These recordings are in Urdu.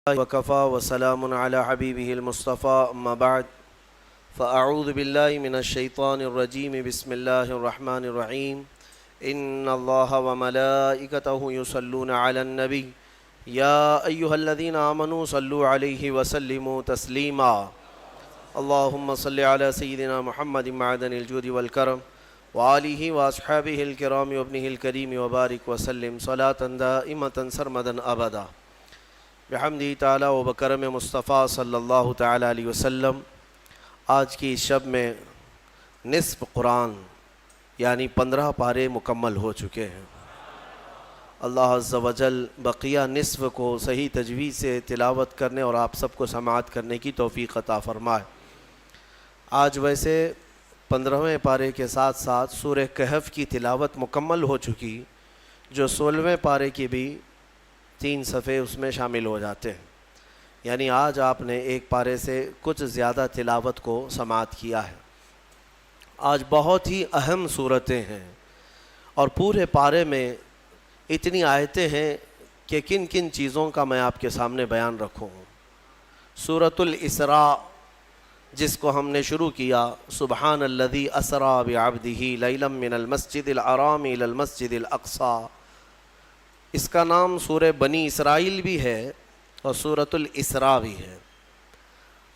وكفى وسلام على حبيبه المصطفى أما بعد فأعوذ بالله من الشيطان الرجيم بسم الله الرحمن الرحيم إن الله وملائكته يصلون على النبي يا أيها الذين آمنوا صلوا عليه وسلموا تسليما اللهم صل على سيدنا محمد معدن الجود والكرم وآله وأصحابه الكرام وابنه الكريم وبارك وسلم صلاة دائمة سرمدا أبدا بحمدی تعالیٰ و بکرم مصطفیٰ صلی اللہ تعالیٰ علیہ وسلم۔ آج کی شب میں نصف قرآن یعنی 15 پارے مکمل ہو چکے ہیں۔ اللہ عز و جل بقیہ نصف کو صحیح تجوید سے تلاوت کرنے اور آپ سب کو سماعت کرنے کی توفیق عطا فرمائے۔ آج ویسے 15ویں پارے کے ساتھ ساتھ سورہ کہف کی تلاوت مکمل ہو چکی، جو 16ویں پارے کی بھی 3 صفحے اس میں شامل ہو جاتے ہیں، یعنی آج آپ نے ایک پارے سے کچھ زیادہ تلاوت کو سماعت کیا ہے۔ آج بہت ہی اہم صورتیں ہیں اور پورے پارے میں اتنی آیتیں ہیں کہ کن کن چیزوں کا میں آپ کے سامنے بیان رکھوں۔ سورۃ الاسراء جس کو ہم نے شروع کیا، سبحان الذی اسریٰ بعبدہ لیلا من المسجد الحرام الی المسجد الاقصی، اس کا نام سورہ بنی اسرائیل بھی ہے اور سورۃ الاسراء بھی ہے،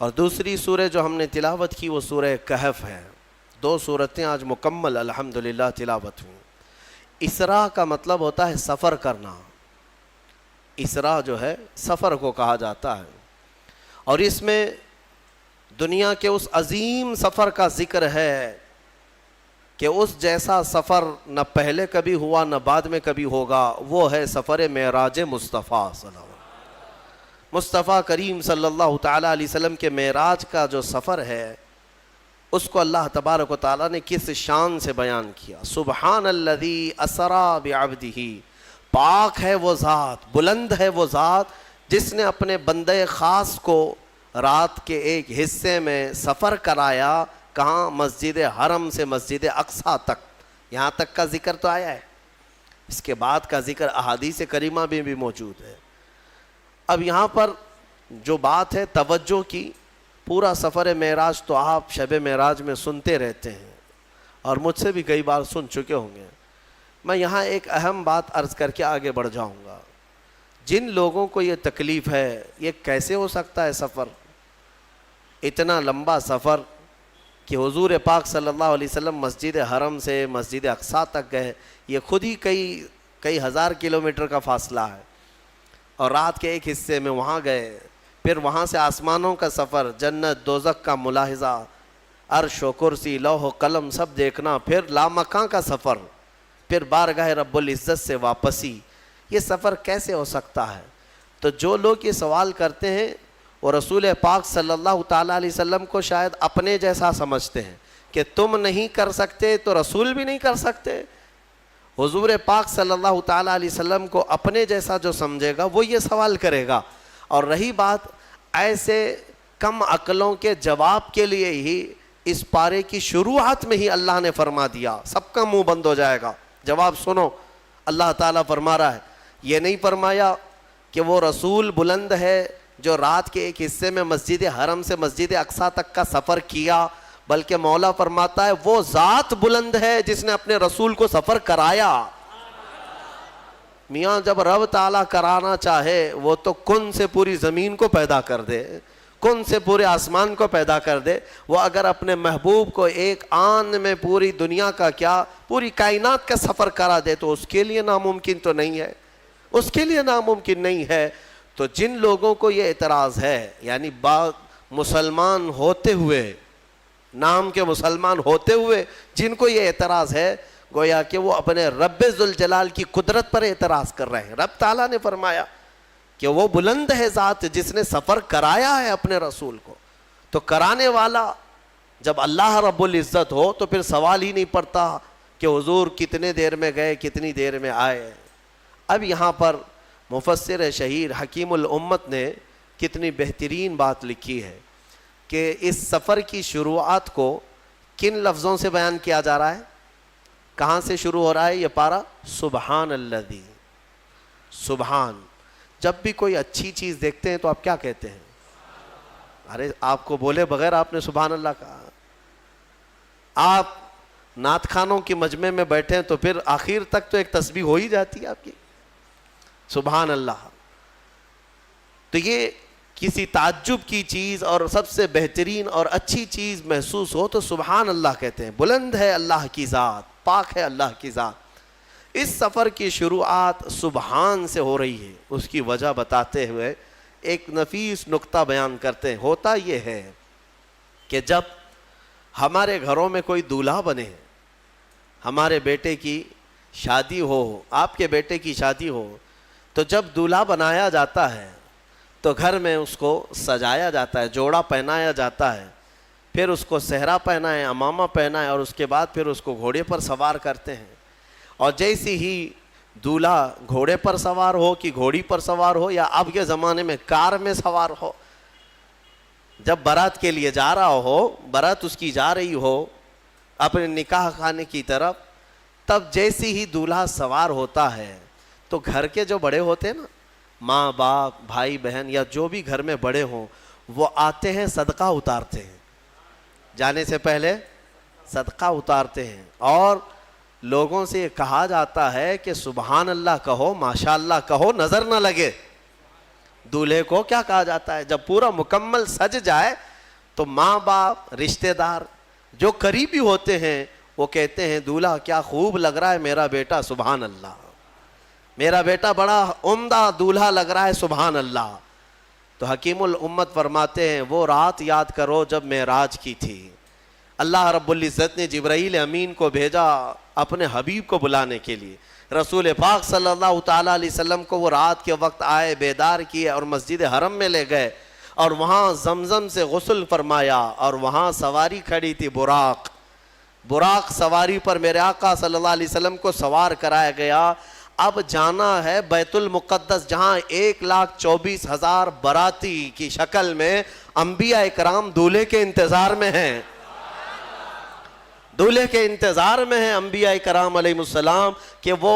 اور دوسری سورہ جو ہم نے تلاوت کی وہ سورہ کہف ہے۔ 2 سورتیں آج مکمل الحمدللہ تلاوت ہوئیں۔ اسراء کا مطلب ہوتا ہے سفر کرنا، اسراء جو ہے سفر کو کہا جاتا ہے، اور اس میں دنیا کے اس عظیم سفر کا ذکر ہے کہ اس جیسا سفر نہ پہلے کبھی ہوا نہ بعد میں کبھی ہوگا، وہ ہے سفر معراج مصطفیٰ صلی اللہ علیہ وسلم۔ مصطفیٰ کریم صلی اللہ تعالیٰ علیہ وسلم کے معراج کا جو سفر ہے اس کو اللہ تبارک و تعالیٰ نے کس شان سے بیان کیا۔ سبحان الذی اسریٰ بعبدہ، پاک ہے وہ ذات، بلند ہے وہ ذات جس نے اپنے بندے خاص کو رات کے ایک حصے میں سفر کرایا۔ کہاں؟ مسجد حرم سے مسجد اقصیٰ تک، یہاں تک کا ذکر تو آیا ہے، اس کے بعد کا ذکر احادیث کریمہ میں بھی موجود ہے۔ اب یہاں پر جو بات ہے توجہ کی، پورا سفر معراج تو آپ شب معراج میں سنتے رہتے ہیں اور مجھ سے بھی کئی بار سن چکے ہوں گے۔ میں یہاں ایک اہم بات عرض کر کے آگے بڑھ جاؤں گا۔ جن لوگوں کو یہ تکلیف ہے، یہ کیسے ہو سکتا ہے سفر، اتنا لمبا سفر کہ حضور پاک صلی اللہ علیہ وسلم مسجد حرم سے مسجد اقصیٰ تک گئے، یہ خود ہی کئی ہزار کلومیٹر کا فاصلہ ہے، اور رات کے ایک حصے میں وہاں گئے، پھر وہاں سے آسمانوں کا سفر، جنت دوزخ کا ملاحظہ، عرش و کرسی لوح و قلم سب دیکھنا، پھر لامکاں کا سفر، پھر بارگاہ رب العزت سے واپسی، یہ سفر کیسے ہو سکتا ہے؟ تو جو لوگ یہ سوال کرتے ہیں وہ رسول پاک صلی اللہ تعالیٰ علیہ وسلم کو شاید اپنے جیسا سمجھتے ہیں کہ تم نہیں کر سکتے تو رسول بھی نہیں کر سکتے۔ حضور پاک صلی اللہ تعالیٰ علیہ وسلم کو اپنے جیسا جو سمجھے گا وہ یہ سوال کرے گا۔ اور رہی بات ایسے کم عقلوں کے جواب کے لیے ہی اس پارے کی شروعات میں ہی اللہ نے فرما دیا، سب کا منہ بند ہو جائے گا۔ جواب سنو، اللہ تعالیٰ فرما رہا ہے، یہ نہیں فرمایا کہ وہ رسول بلند ہے جو رات کے ایک حصے میں مسجد حرم سے مسجد اقصیٰ تک کا سفر کیا، بلکہ مولا فرماتا ہے وہ ذات بلند ہے جس نے اپنے رسول کو سفر کرایا۔ میاں جب رب تعالیٰ کرانا چاہے وہ تو کن سے پوری زمین کو پیدا کر دے، کن سے پورے آسمان کو پیدا کر دے۔ وہ اگر اپنے محبوب کو ایک آن میں پوری دنیا کا کیا پوری کائنات کا سفر کرا دے تو اس کے لیے ناممکن تو نہیں ہے، اس کے لیے ناممکن نہیں ہے۔ تو جن لوگوں کو یہ اعتراض ہے، یعنی مسلمان ہوتے ہوئے، نام کے مسلمان ہوتے ہوئے جن کو یہ اعتراض ہے، گویا کہ وہ اپنے رب ذوالجلال کی قدرت پر اعتراض کر رہے ہیں۔ رب تعالیٰ نے فرمایا کہ وہ بلند ہے ذات جس نے سفر کرایا ہے اپنے رسول کو، تو کرانے والا جب اللہ رب العزت ہو تو پھر سوال ہی نہیں پڑتا کہ حضور کتنے دیر میں گئے کتنی دیر میں آئے۔ اب یہاں پر مفسر شہیر حکیم الامت نے کتنی بہترین بات لکھی ہے کہ اس سفر کی شروعات کو کن لفظوں سے بیان کیا جا رہا ہے، کہاں سے شروع ہو رہا ہے یہ پارہ؟ سبحان الذی، سبحان جب بھی کوئی اچھی چیز دیکھتے ہیں تو آپ کیا کہتے ہیں؟ ارے آپ کو بولے بغیر آپ نے سبحان اللہ کہا. آپ نعت خوانوں کی مجمع میں بیٹھے ہیں تو پھر آخر تک تو ایک تسبیح ہو ہی جاتی ہے آپ کی, سبحان اللہ. تو یہ کسی تعجب کی چیز اور سب سے بہترین اور اچھی چیز محسوس ہو تو سبحان اللہ کہتے ہیں. بلند ہے اللہ کی ذات, پاک ہے اللہ کی ذات. اس سفر کی شروعات سبحان سے ہو رہی ہے. اس کی وجہ بتاتے ہوئے ایک نفیس نقطہ بیان کرتے ہیں. ہوتا یہ ہے کہ جب ہمارے گھروں میں کوئی دولہا بنے, ہمارے بیٹے کی شادی ہو, آپ کے بیٹے کی شادی ہو, تو جب دولہا بنایا جاتا ہے تو گھر میں اس کو سجایا جاتا ہے, جوڑا پہنایا جاتا ہے, پھر اس کو صحرا پہنائے, عمامہ پہنائے, اور اس کے بعد پھر اس کو گھوڑے پر سوار کرتے ہیں. اور جیسی ہی دولہا گھوڑے پر سوار ہو کہ گھوڑی پر سوار ہو یا اب کے زمانے میں کار میں سوار ہو, جب بارات کے لیے جا رہا ہو, بارات اس کی جا رہی ہو اپنے نکاح خانے کی طرف, تب جیسی ہی دولہا سوار ہوتا ہے تو گھر کے جو بڑے ہوتے ہیں نا, ماں باپ بھائی بہن یا جو بھی گھر میں بڑے ہوں, وہ آتے ہیں صدقہ اتارتے ہیں, جانے سے پہلے صدقہ اتارتے ہیں. اور لوگوں سے یہ کہا جاتا ہے کہ سبحان اللہ کہو, ماشاء اللہ کہو, نظر نہ لگے. دولہے کو کیا کہا جاتا ہے, جب پورا مکمل سج جائے تو ماں باپ رشتہ دار جو قریبی ہوتے ہیں وہ کہتے ہیں دولہا کیا خوب لگ رہا ہے میرا بیٹا, سبحان اللہ, میرا بیٹا بڑا عمدہ دولہا لگ رہا ہے, سبحان اللہ. تو حکیم الامت فرماتے ہیں وہ رات یاد کرو جب معراج کی تھی. اللہ رب العزت نے جبرائیل امین کو بھیجا اپنے حبیب کو بلانے کے لیے. رسول پاک صلی اللہ تعالیٰ علیہ وسلم کو وہ رات کے وقت آئے, بیدار کیے اور مسجد حرم میں لے گئے, اور وہاں زمزم سے غسل فرمایا, اور وہاں سواری کھڑی تھی براق. براق سواری پر میرے آقا صلی اللہ علیہ وسلم کو سوار کرایا گیا. اب جانا ہے بیت المقدس, جہاں 1,24,000 باراتی کی شکل میں انبیاء اکرام دولہے کے انتظار میں ہیں. دولہے کے انتظار میں ہیں انبیاء کرام علیہ السلام کہ وہ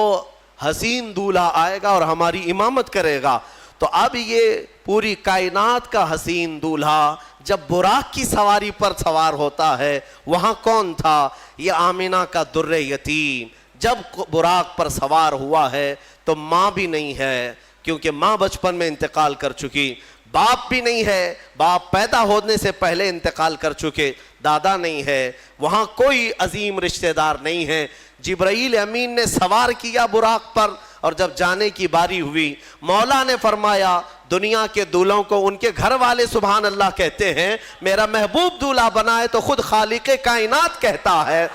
حسین دولہا آئے گا اور ہماری امامت کرے گا. تو اب یہ پوری کائنات کا حسین دولہا جب براق کی سواری پر سوار ہوتا ہے, وہاں کون تھا؟ یہ آمینہ کا در یتیم. جب براق پر سوار ہوا ہے تو ماں بھی نہیں ہے, کیونکہ ماں بچپن میں انتقال کر چکی. باپ بھی نہیں ہے, باپ پیدا ہونے سے پہلے انتقال کر چکے. دادا نہیں ہے, وہاں کوئی عظیم رشتہ دار نہیں ہے. جبرائیل امین نے سوار کیا براق پر, اور جب جانے کی باری ہوئی مولا نے فرمایا دنیا کے دولہوں کو ان کے گھر والے سبحان اللہ کہتے ہیں, میرا محبوب دولہا بنا ہے تو خود خالق کائنات کہتا ہے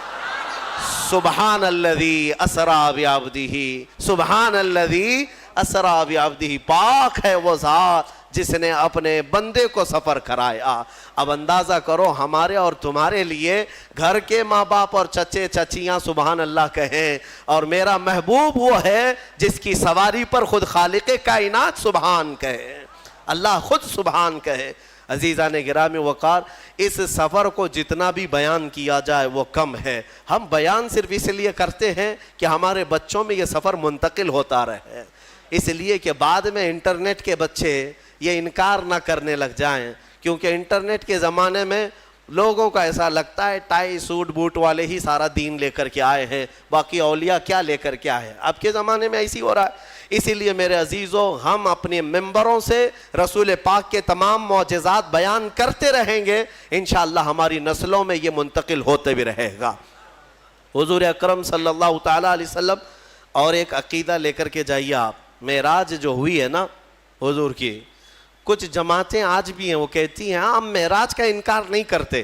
سبحان الذی اسریٰ بعبدہ, سبحان الذی اسریٰ بعبدہ. پاک ہے وہ ذات جس نے اپنے بندے کو سفر کرایا. اب اندازہ کرو ہمارے اور تمہارے لیے گھر کے ماں باپ اور چچے چچیاں سبحان اللہ کہیں, اور میرا محبوب وہ ہے جس کی سواری پر خود خالق کائنات سبحان کہے, اللہ خود سبحان کہے. عزیزان گرامی وقار, اس سفر کو جتنا بھی بیان کیا جائے وہ کم ہے. ہم بیان صرف اس لیے کرتے ہیں کہ ہمارے بچوں میں یہ سفر منتقل ہوتا رہے, اس لیے کہ بعد میں انٹرنیٹ کے بچے یہ انکار نہ کرنے لگ جائیں, کیونکہ انٹرنیٹ کے زمانے میں لوگوں کا ایسا لگتا ہے ٹائی سوٹ بوٹ والے ہی سارا دین لے کر کے آئے ہیں, باقی اولیاء کیا لے کر کے آئے ہیں. اب کے زمانے میں ایسی ہو رہا ہے. اسی لیے میرے عزیزوں, ہم اپنے ممبروں سے رسول پاک کے تمام معجزات بیان کرتے رہیں گے, انشاءاللہ ہماری نسلوں میں یہ منتقل ہوتے بھی رہے گا. حضور اکرم صلی اللہ تعالیٰ علیہ وسلم, اور ایک عقیدہ لے کر کے جائیے آپ, معراج جو ہوئی ہے نا حضور کی, کچھ جماعتیں آج بھی ہیں وہ کہتی ہیں ہم معراج کا انکار نہیں کرتے,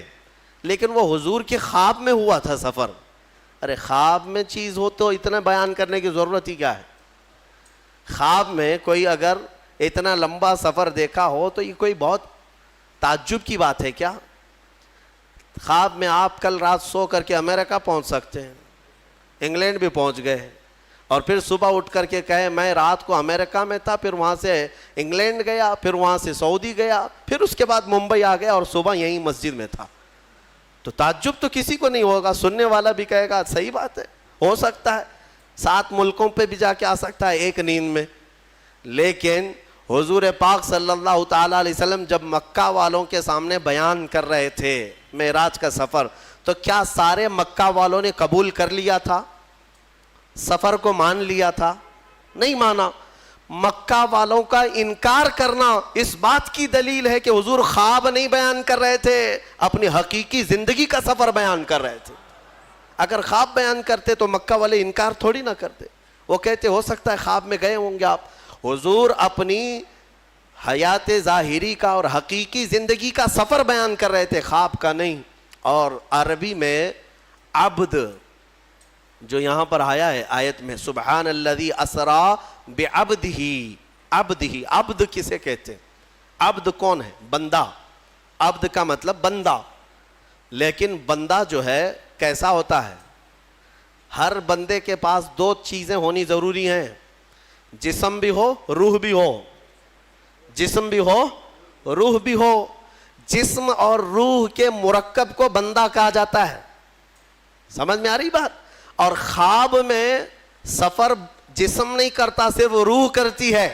لیکن وہ حضور کے خواب میں ہوا تھا سفر. ارے خواب میں چیز ہو تو اتنا بیان کرنے کی ضرورت ہی کیا ہے؟ خواب میں کوئی اگر اتنا لمبا سفر دیکھا ہو تو یہ کوئی بہت تعجب کی بات ہے کیا؟ خواب میں آپ کل رات سو کر کے امریکہ پہنچ سکتے ہیں, انگلینڈ بھی پہنچ گئے, اور پھر صبح اٹھ کر کے کہے میں رات کو امریکہ میں تھا, پھر وہاں سے انگلینڈ گیا, پھر وہاں سے سعودی گیا, پھر اس کے بعد ممبئی آ گیا اور صبح یہیں مسجد میں تھا. تو تعجب تو کسی کو نہیں ہوگا, سننے والا بھی کہے گا صحیح بات ہے, ہو سکتا ہے 7 ملکوں پہ بھی جا کے آ سکتا ہے ایک نیند میں. لیکن حضور پاک صلی اللہ تعالیٰ علیہ وسلم جب مکہ والوں کے سامنے بیان کر رہے تھے معراج کا سفر، تو کیا سارے مکہ والوں نے قبول کر لیا تھا؟ سفر کو مان لیا تھا؟ نہیں مانا۔ مکہ والوں کا انکار کرنا اس بات کی دلیل ہے کہ حضور خواب نہیں بیان کر رہے تھے، اپنی حقیقی زندگی کا سفر بیان کر رہے تھے۔ اگر خواب بیان کرتے تو مکہ والے انکار تھوڑی نہ کرتے، وہ کہتے ہو سکتا ہے خواب میں گئے ہوں گے آپ۔ حضور اپنی حیات ظاہری کا اور حقیقی زندگی کا سفر بیان کر رہے تھے، خواب کا نہیں۔ اور عربی میں عبد جو یہاں پر آیا ہے آیت میں، سبحان الذی اسرا بعبدہ، عبدہ، عبد کسے کہتے ہیں؟ عبد کون ہے؟ بندہ۔ عبد کا مطلب بندہ، لیکن بندہ جو ہے کیسا ہوتا ہے؟ ہر بندے کے پاس دو چیزیں ہونی ضروری ہیں، جسم بھی ہو روح بھی ہو، جسم بھی ہو روح بھی ہو۔ جسم اور روح کے مرکب کو بندہ کہا جاتا ہے۔ سمجھ میں آ رہی بات؟ اور خواب میں سفر جسم نہیں کرتا، صرف روح کرتی ہے۔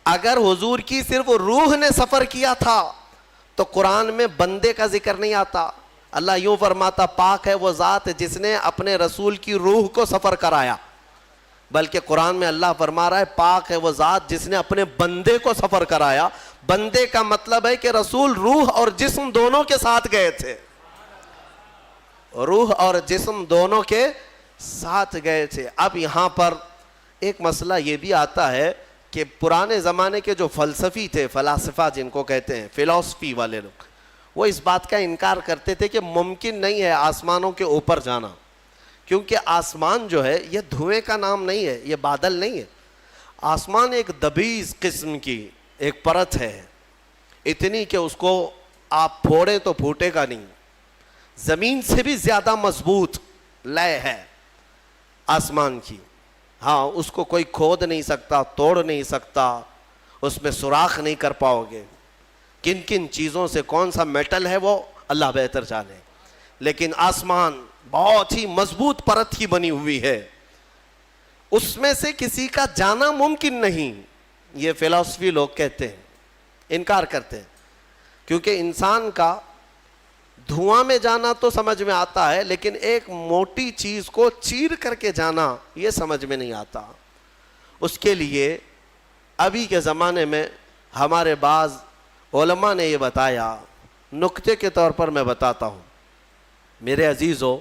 اگر حضور کی صرف روح نے سفر کیا تھا تو قرآن میں بندے کا ذکر نہیں آتا۔ اللہ یوں فرماتا، پاک ہے وہ ذات جس نے اپنے رسول کی روح کو سفر کرایا، بلکہ قرآن میں اللہ فرما رہا ہے پاک ہے وہ ذات جس نے اپنے بندے کو سفر کرایا۔ بندے کا مطلب ہے کہ رسول روح اور جسم دونوں کے ساتھ گئے تھے، روح اور جسم دونوں کے ساتھ گئے تھے۔ اب یہاں پر ایک مسئلہ یہ بھی آتا ہے کہ پرانے زمانے کے جو فلسفی تھے، فلاسفہ جن کو کہتے ہیں، فلسفی والے لوگ، وہ اس بات کا انکار کرتے تھے کہ ممکن نہیں ہے آسمانوں کے اوپر جانا، کیونکہ آسمان جو ہے یہ دھوئیں کا نام نہیں ہے، یہ بادل نہیں ہے۔ آسمان ایک دبیز قسم کی ایک پرت ہے، اتنی کہ اس کو آپ پھوڑیں تو پھوٹے گا نہیں، زمین سے بھی زیادہ مضبوط لے ہے آسمان کی۔ ہاں، اس کو کوئی کھود نہیں سکتا، توڑ نہیں سکتا، اس میں سوراخ نہیں کر پاؤ گے۔ کن کن چیزوں سے کون سا میٹل ہے وہ اللہ بہتر جانے، لیکن آسمان بہت ہی مضبوط پرت کی بنی ہوئی ہے، اس میں سے کسی کا جانا ممکن نہیں، یہ فلسفی لوگ کہتے ہیں، انکار کرتے ہیں۔ کیونکہ انسان کا دھواں میں جانا تو سمجھ میں آتا ہے، لیکن ایک موٹی چیز کو چیر کر کے جانا یہ سمجھ میں نہیں آتا۔ اس کے لیے ابھی کے زمانے میں ہمارے بعض علماء نے یہ بتایا، نکتے کے طور پر میں بتاتا ہوں میرے عزیزو،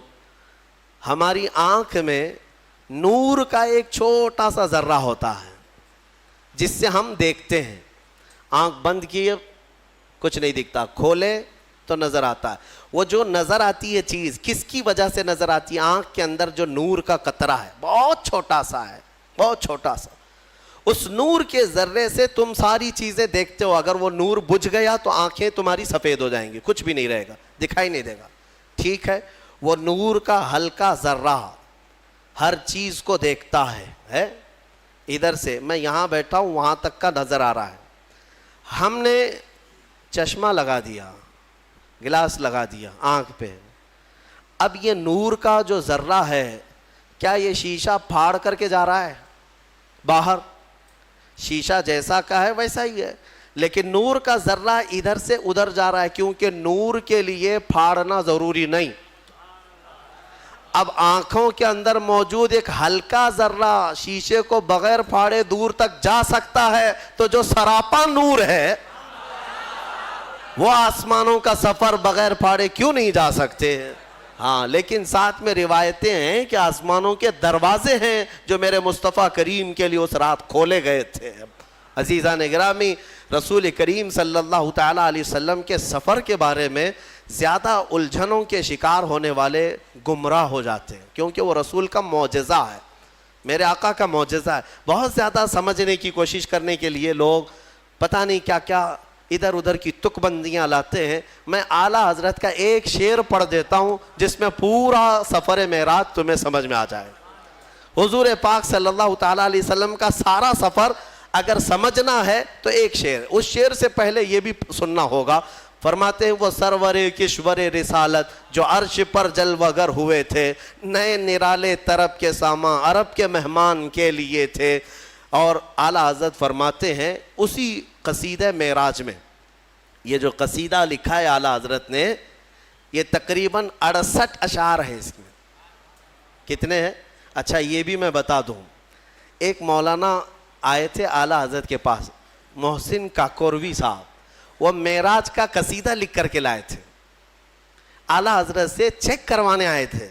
ہماری آنکھ میں نور کا ایک چھوٹا سا ذرہ ہوتا ہے جس سے ہم دیکھتے ہیں۔ آنکھ بند کیے کچھ نہیں دکھتا، کھولے تو نظر آتا ہے۔ وہ جو نظر آتی ہے چیز کس کی وجہ سے نظر آتی ہے؟ آنکھ کے اندر جو نور کا قطرہ ہے، بہت چھوٹا سا ہے، بہت چھوٹا سا، اس نور کے ذرے سے تم ساری چیزیں دیکھتے ہو۔ اگر وہ نور بجھ گیا تو آنکھیں تمہاری سفید ہو جائیں گی، کچھ بھی نہیں رہے گا، دکھائی نہیں دے گا، ٹھیک ہے؟ وہ نور کا ہلکا ذرہ ہر چیز کو دیکھتا ہے۔ ادھر سے میں یہاں بیٹھا ہوں، وہاں تک کا نظر آ رہا ہے۔ ہم نے چشمہ لگا دیا، گلاس لگا دیا آنکھ پہ، اب یہ نور کا جو ذرہ ہے، کیا یہ شیشہ پھاڑ کر کے جا رہا ہے باہر؟ شیشہ جیسا کا ہے ویسا ہی ہے، لیکن نور کا ذرہ ادھر سے ادھر جا رہا ہے، کیونکہ نور کے لیے پھاڑنا ضروری نہیں۔ اب آنکھوں کے اندر موجود ایک ہلکا ذرہ شیشے کو بغیر پھاڑے دور تک جا سکتا ہے، تو جو سراپا نور ہے وہ آسمانوں کا سفر بغیر پھاڑے کیوں نہیں جا سکتے؟ ہاں، لیکن ساتھ میں روایتیں ہیں کہ آسمانوں کے دروازے ہیں جو میرے مصطفیٰ کریم کے لیے اس رات کھولے گئے تھے۔ عزیزان گرامی، رسول کریم صلی اللہ تعالیٰ علیہ وسلم کے سفر کے بارے میں زیادہ الجھنوں کے شکار ہونے والے گمراہ ہو جاتے ہیں، کیونکہ وہ رسول کا معجزہ ہے، میرے آقا کا معجزہ ہے۔ بہت زیادہ سمجھنے کی کوشش کرنے کے لیے لوگ پتہ نہیں کیا کیا ادھر ادھر کی تک بندیاں لاتے ہیں۔ میں اعلیٰ حضرت کا ایک شعر پڑھ دیتا ہوں جس میں پورا سفر معراج تمہیں سمجھ میں آ جائے۔ حضور پاک صلی اللہ تعالیٰ علیہ وسلم کا سارا سفر اگر سمجھنا ہے تو ایک شعر، اس شعر سے پہلے یہ بھی سننا ہوگا۔ فرماتے ہیں وہ سرور کشور رسالت جو عرش پر جلوہ گر ہوئے تھے، نئے نرالے طرب کے ساما عرب کے مہمان کے لیے تھے، اور اعلیٰ حضرت فرماتے ہیں اسی قصیدہ معراج میں، یہ جو قصیدہ لکھا ہے اعلیٰ حضرت نے، یہ تقریباً 68 اشعار ہیں اس میں۔ کتنے ہیں؟ اچھا یہ بھی میں بتا دوں، ایک مولانا آئے تھے اعلیٰ حضرت کے پاس، محسن کاکوروی صاحب، وہ معراج کا قصیدہ لکھ کر کے لائے تھے، اعلیٰ حضرت سے چیک کروانے آئے تھے،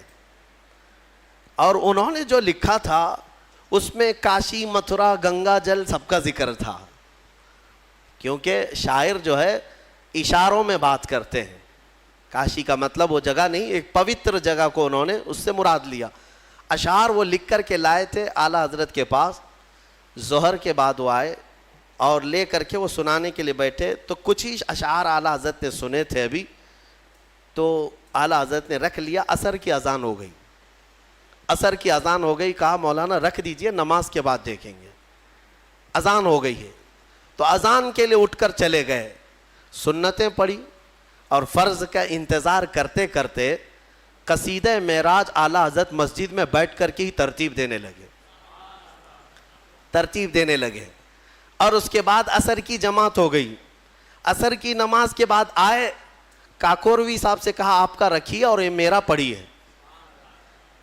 اور انہوں نے جو لکھا تھا اس میں کاشی، متھرا، گنگا جل سب کا ذکر تھا، کیونکہ شاعر جو ہے اشاروں میں بات کرتے ہیں۔ کاشی کا مطلب وہ جگہ نہیں، ایک پوتر جگہ کو انہوں نے اس سے مراد لیا۔ اشعار وہ لکھ کر کے لائے تھے اعلیٰ حضرت کے پاس، ظہر کے بعد وہ آئے اور لے کر کے وہ سنانے کے لیے بیٹھے، تو کچھ ہی اشعار اعلیٰ حضرت نے سنے تھے ابھی، تو اعلیٰ حضرت نے رکھ لیا۔ عصر کی اذان ہو گئی، عصر کی اذان ہو گئی، کہا مولانا رکھ دیجئے، نماز کے بعد دیکھیں گے، اذان ہو گئی ہے۔ تو اذان کے لیے اٹھ کر چلے گئے، سنتیں پڑھی اور فرض کا انتظار کرتے کرتے قصیدہ معراج اعلیٰ حضرت مسجد میں بیٹھ کر کے ہی ترتیب دینے لگے، اور اس کے بعد عصر کی جماعت ہو گئی۔ عصر کی نماز کے بعد آئے، کاکوروی صاحب سے کہا آپ کا رکھیے اور یہ میرا پڑھیے،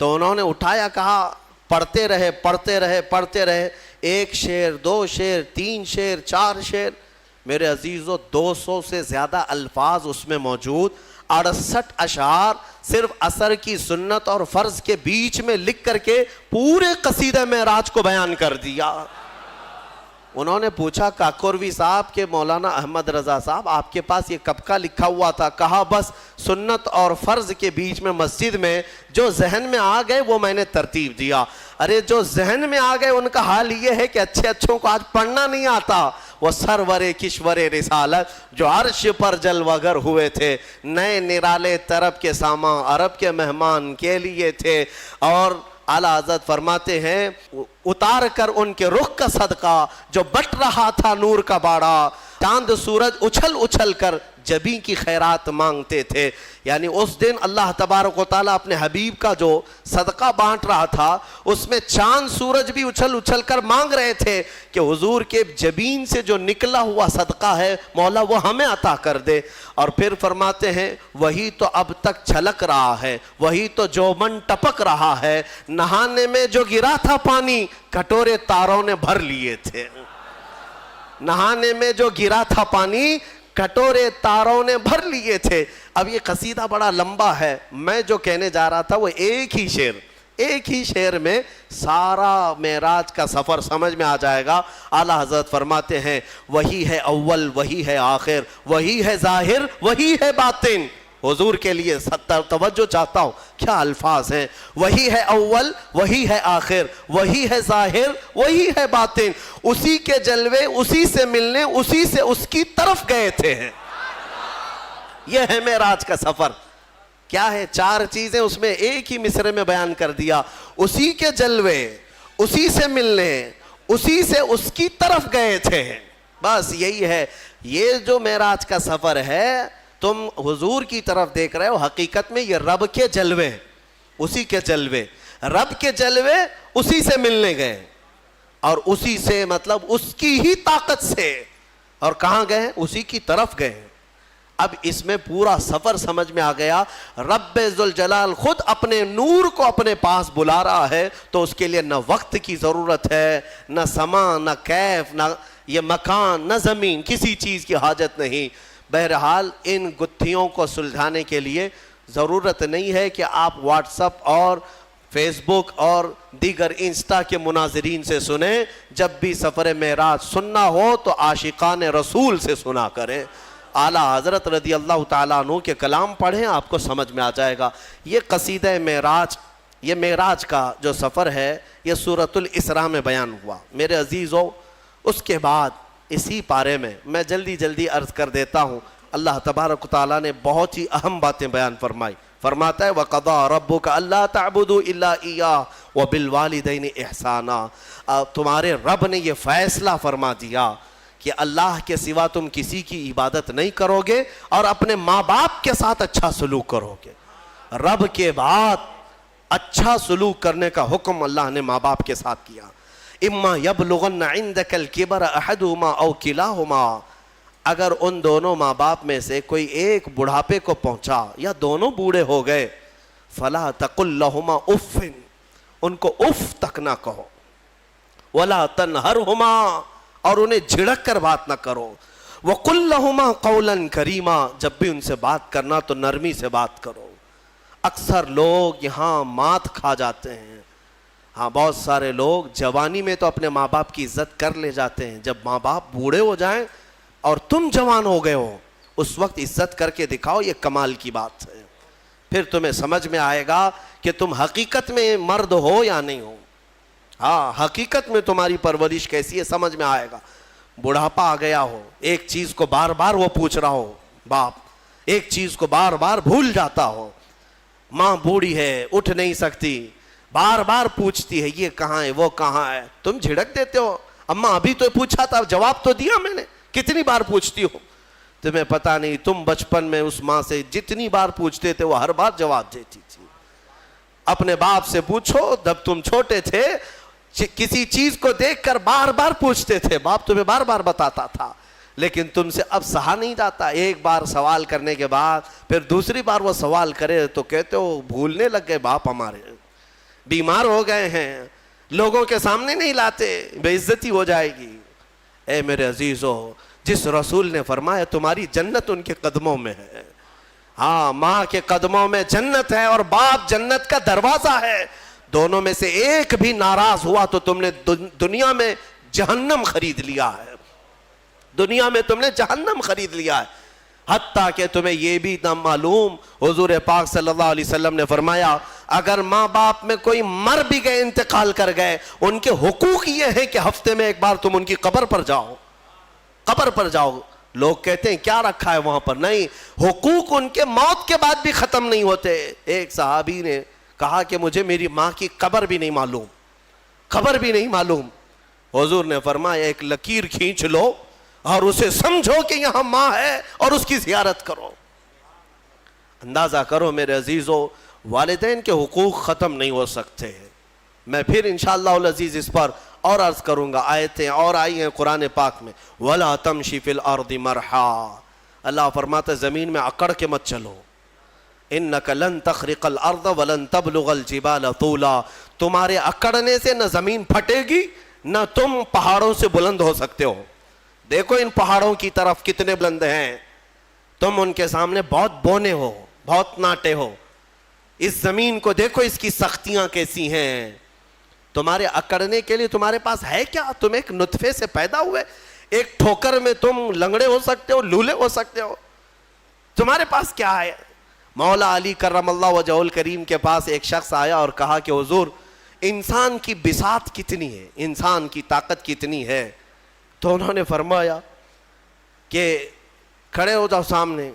تو انہوں نے اٹھایا، کہا پڑھتے رہے، ایک شعر، 2 شعر، 3 شعر، 4 شعر، میرے عزیزو 200 سے زیادہ الفاظ اس میں موجود، 68 اشعار صرف عصر کی سنت اور فرض کے بیچ میں لکھ کر کے پورے قصیدہ معراج کو بیان کر دیا۔ انہوں نے پوچھا کاکوروی صاحب کہ مولانا احمد رضا صاحب آپ کے پاس یہ کب کا لکھا ہوا تھا؟ کہا بس سنت اور فرض کے بیچ میں مسجد میں جو ذہن میں آ گئے وہ میں نے ترتیب دیا۔ ارے جو ذہن میں آ گئے ان کا حال یہ ہے کہ اچھوں کو آج پڑھنا نہیں آتا۔ وہ سرور کشور رسالت جو عرش پر جلوگر ہوئے تھے، نئے نرالے طرب کے سامان عرب کے مہمان کے لیے تھے، اور اعلیٰ حضرت فرماتے ہیں اتار کر ان کے رخ کا صدقہ جو بٹ رہا تھا نور کا باڑا، چاند سورج اچھل اچھل کر جبیں کی خیرات مانگتے تھے۔ یعنی اس دن اللہ تبارک و تعالیٰ اپنے حبیب کا جو صدقہ بانٹ رہا تھا اس میں چاند سورج بھی اچھل اچھل کر مانگ رہے تھے کہ حضور کے جبین سے جو نکلا ہوا صدقہ ہے مولا وہ ہمیں عطا کر دے۔ اور پھر فرماتے ہیں وہی تو اب تک چھلک رہا ہے، وہی تو جوبن ٹپک رہا ہے، نہانے میں جو گرا تھا پانی کٹورے تاروں نے بھر لیے تھے۔ نہانے میں جو گرا تھا پانی کٹورے تاروں نے بھر لیے تھے۔ اب یہ قصیدہ بڑا لمبا ہے، میں جو کہنے جا رہا تھا وہ ایک ہی شعر میں سارا معراج کا سفر سمجھ میں آ جائے گا۔ اعلیٰ حضرت فرماتے ہیں وہی ہے اول، وہی ہے آخر، وہی ہے ظاہر، وہی ہے باطن۔ حضور کے لیے توجہ چاہتا ہوں، کیا الفاظ ہیں، وہی ہے اول، وہی ہے آخر، وہی ہے ظاہر، وہی ہے باطن، اسی کے جلوے اسی سے ملنے اسی سے اس کی طرف گئے تھے۔ یہ ہے معراج کا سفر۔ کیا ہے؟ 4 چیزیں اس میں ایک ہی مصرے میں بیان کر دیا، اسی کے جلوے اسی سے ملنے اسی سے اس کی طرف گئے تھے، بس یہی ہے۔ یہ جو معراج کا سفر ہے تم حضور کی طرف دیکھ رہے ہو، حقیقت میں یہ رب کے جلوے، اسی کے جلوے، رب کے جلوے اسی سے ملنے گئے، اور اسی سے مطلب اس کی ہی طاقت سے، اور کہاں گئے؟ اسی کی طرف گئے۔ اب اس میں پورا سفر سمجھ میں آ گیا۔ رب ذوالجلال خود اپنے نور کو اپنے پاس بلا رہا ہے، تو اس کے لیے نہ وقت کی ضرورت ہے، نہ سما، نہ کیف، نہ یہ مکان، نہ زمین، کسی چیز کی حاجت نہیں۔ بہرحال ان گتھیوں کو سلجھانے کے لیے ضرورت نہیں ہے کہ آپ واٹس اپ اور فیس بک اور دیگر انسٹا کے مناظرین سے سنیں۔ جب بھی سفر معراج سننا ہو تو عاشقان رسول سے سنا کریں۔ اعلیٰ حضرت رضی اللہ تعالیٰ عنہ کے کلام پڑھیں، آپ کو سمجھ میں آ جائے گا۔ یہ قصیدہ معراج، یہ معراج کا جو سفر ہے یہ سورۃ الاسراء میں بیان ہوا۔ میرے عزیزو، اس کے بعد اسی پارے میں جلدی عرض کر دیتا ہوں، اللہ تبارک و تعالیٰ نے بہت ہی اہم باتیں بیان فرمائی۔ فرماتا ہے وَقَضَىٰ رَبُّكَ أَلَّا تَعْبُدُوا إِلَّا إِيَّاهُ وَبِالْوَالِدَيْنِ إِحْسَانًا۔ تمہارے رب نے یہ فیصلہ فرما دیا کہ اللہ کے سوا تم کسی کی عبادت نہیں کرو گے اور اپنے ماں باپ کے ساتھ اچھا سلوک کرو گے۔ رب کے بعد اچھا سلوک کرنے کا حکم اللہ نے ماں باپ کے ساتھ کیا۔ اما یبلغن عندک الکبر احدہما او کلاہما، اگر ان دونوں ماں باپ میں سے کوئی ایک بڑھاپے کو پہنچا یا دونوں بوڑھے ہو گئے، فلا تقل لہما اف، ان کو اف تک نہ کہو، ولا تنہرہما، اور انہیں جھڑک کر بات نہ کرو، وقل لہما قولا کریما، جب بھی ان سے بات کرنا تو نرمی سے بات کرو۔ اکثر لوگ یہاں مات کھا جاتے ہیں۔ ہاں، بہت سارے لوگ جوانی میں تو اپنے ماں باپ کی عزت کر لے جاتے ہیں، جب ماں باپ بوڑھے ہو جائیں اور تم جوان ہو گئے ہو اس وقت عزت کر کے دکھاؤ، یہ کمال کی بات ہے۔ پھر تمہیں سمجھ میں آئے گا کہ تم حقیقت میں مرد ہو یا نہیں ہو۔ ہاں، حقیقت میں تمہاری پرورش کیسی ہے سمجھ میں آئے گا۔ بڑھاپا آ گیا ہو، ایک چیز کو بار بار وہ پوچھ رہا ہو، باپ ایک چیز کو بار بار بھول جاتا ہو، ماں بوڑھی ہے اٹھ نہیں سکتی، بار بار پوچھتی ہے یہ کہاں ہے وہ کہاں ہے، تم جھڑک دیتے ہو، اماں ابھی تو پوچھا تھا جواب تو دیا میں نے، کتنی بار پوچھتی ہو؟ تمہیں پتہ نہیں تم بچپن میں اس ماں سے جتنی بار پوچھتے تھے وہ ہر بار جواب دیتی تھی۔ اپنے باپ سے پوچھو، جب تم چھوٹے تھے کسی چیز کو دیکھ کر بار بار پوچھتے تھے، باپ تمہیں بار بار بتاتا تھا، لیکن تم سے اب سہا نہیں جاتا۔ ایک بار سوال کرنے کے بعد پھر دوسری بار وہ سوال کرے تو کہتے ہو بھولنے لگ گئے، باپ ہمارے بیمار ہو گئے ہیں، لوگوں کے سامنے نہیں لاتے، بے عزتی ہو جائے گی۔ اے میرے عزیزو، جس رسول نے فرمایا تمہاری جنت ان کے قدموں میں ہے، ہاں ماں کے قدموں میں جنت ہے اور باپ جنت کا دروازہ ہے، دونوں میں سے ایک بھی ناراض ہوا تو تم نے دنیا میں جہنم خرید لیا ہے، دنیا میں تم نے جہنم خرید لیا ہے۔ حتیٰ کہ تمہیں یہ بھی نہ معلوم، حضور پاک صلی اللہ علیہ وسلم نے فرمایا اگر ماں باپ میں کوئی مر بھی گئے، انتقال کر گئے، ان کے حقوق یہ ہیں کہ ہفتے میں ایک بار تم ان کی قبر پر جاؤ، قبر پر جاؤ۔ لوگ کہتے ہیں کیا رکھا ہے وہاں پر، نہیں، حقوق ان کے موت کے بعد بھی ختم نہیں ہوتے۔ ایک صحابی نے کہا کہ مجھے میری ماں کی قبر بھی نہیں معلوم، قبر بھی نہیں معلوم۔ حضور نے فرمایا ایک لکیر کھینچ لو اور اسے سمجھو کہ یہاں ماں ہے اور اس کی زیارت کرو۔ اندازہ کرو میرے عزیزو، والدین کے حقوق ختم نہیں ہو سکتے۔ میں پھر انشاءاللہ العزیز اس پر اور عرض کروں گا، آیتیں اور آئی ہیں قرآن پاک میں، وَلَا تَمْشِ فِي الْأَرْضِ مَرْحًا، اللہ فرماتا ہے زمین میں اکڑ کے مت چلو، اِنَّكَ لَن تَخْرِقَ الْأَرْضَ وَلَن تَبْلُغَ الْجِبَالَ طُولًا، تمہارے اکڑنے سے نہ زمین پھٹے گی نہ تم پہاڑوں سے بلند ہو سکتے ہو۔ دیکھو ان پہاڑوں کی طرف کتنے بلند ہیں، تم ان کے سامنے بہت بونے ہو، بہت ناٹے ہو۔ اس زمین کو دیکھو اس کی سختیاں کیسی ہیں، تمہارے اکڑنے کے لیے تمہارے پاس ہے کیا؟ تم ایک نطفے سے پیدا ہوئے، ایک ٹھوکر میں تم لنگڑے ہو سکتے ہو، لولے ہو سکتے ہو، تمہارے پاس کیا ہے؟ مولا علی کرم اللہ وجہہ الکریم کے پاس ایک شخص آیا اور کہا کہ حضور انسان کی بساط کتنی ہے، انسان کی طاقت کتنی ہے؟ تو انہوں نے فرمایا کہ کھڑے ہو جاؤ سامنے،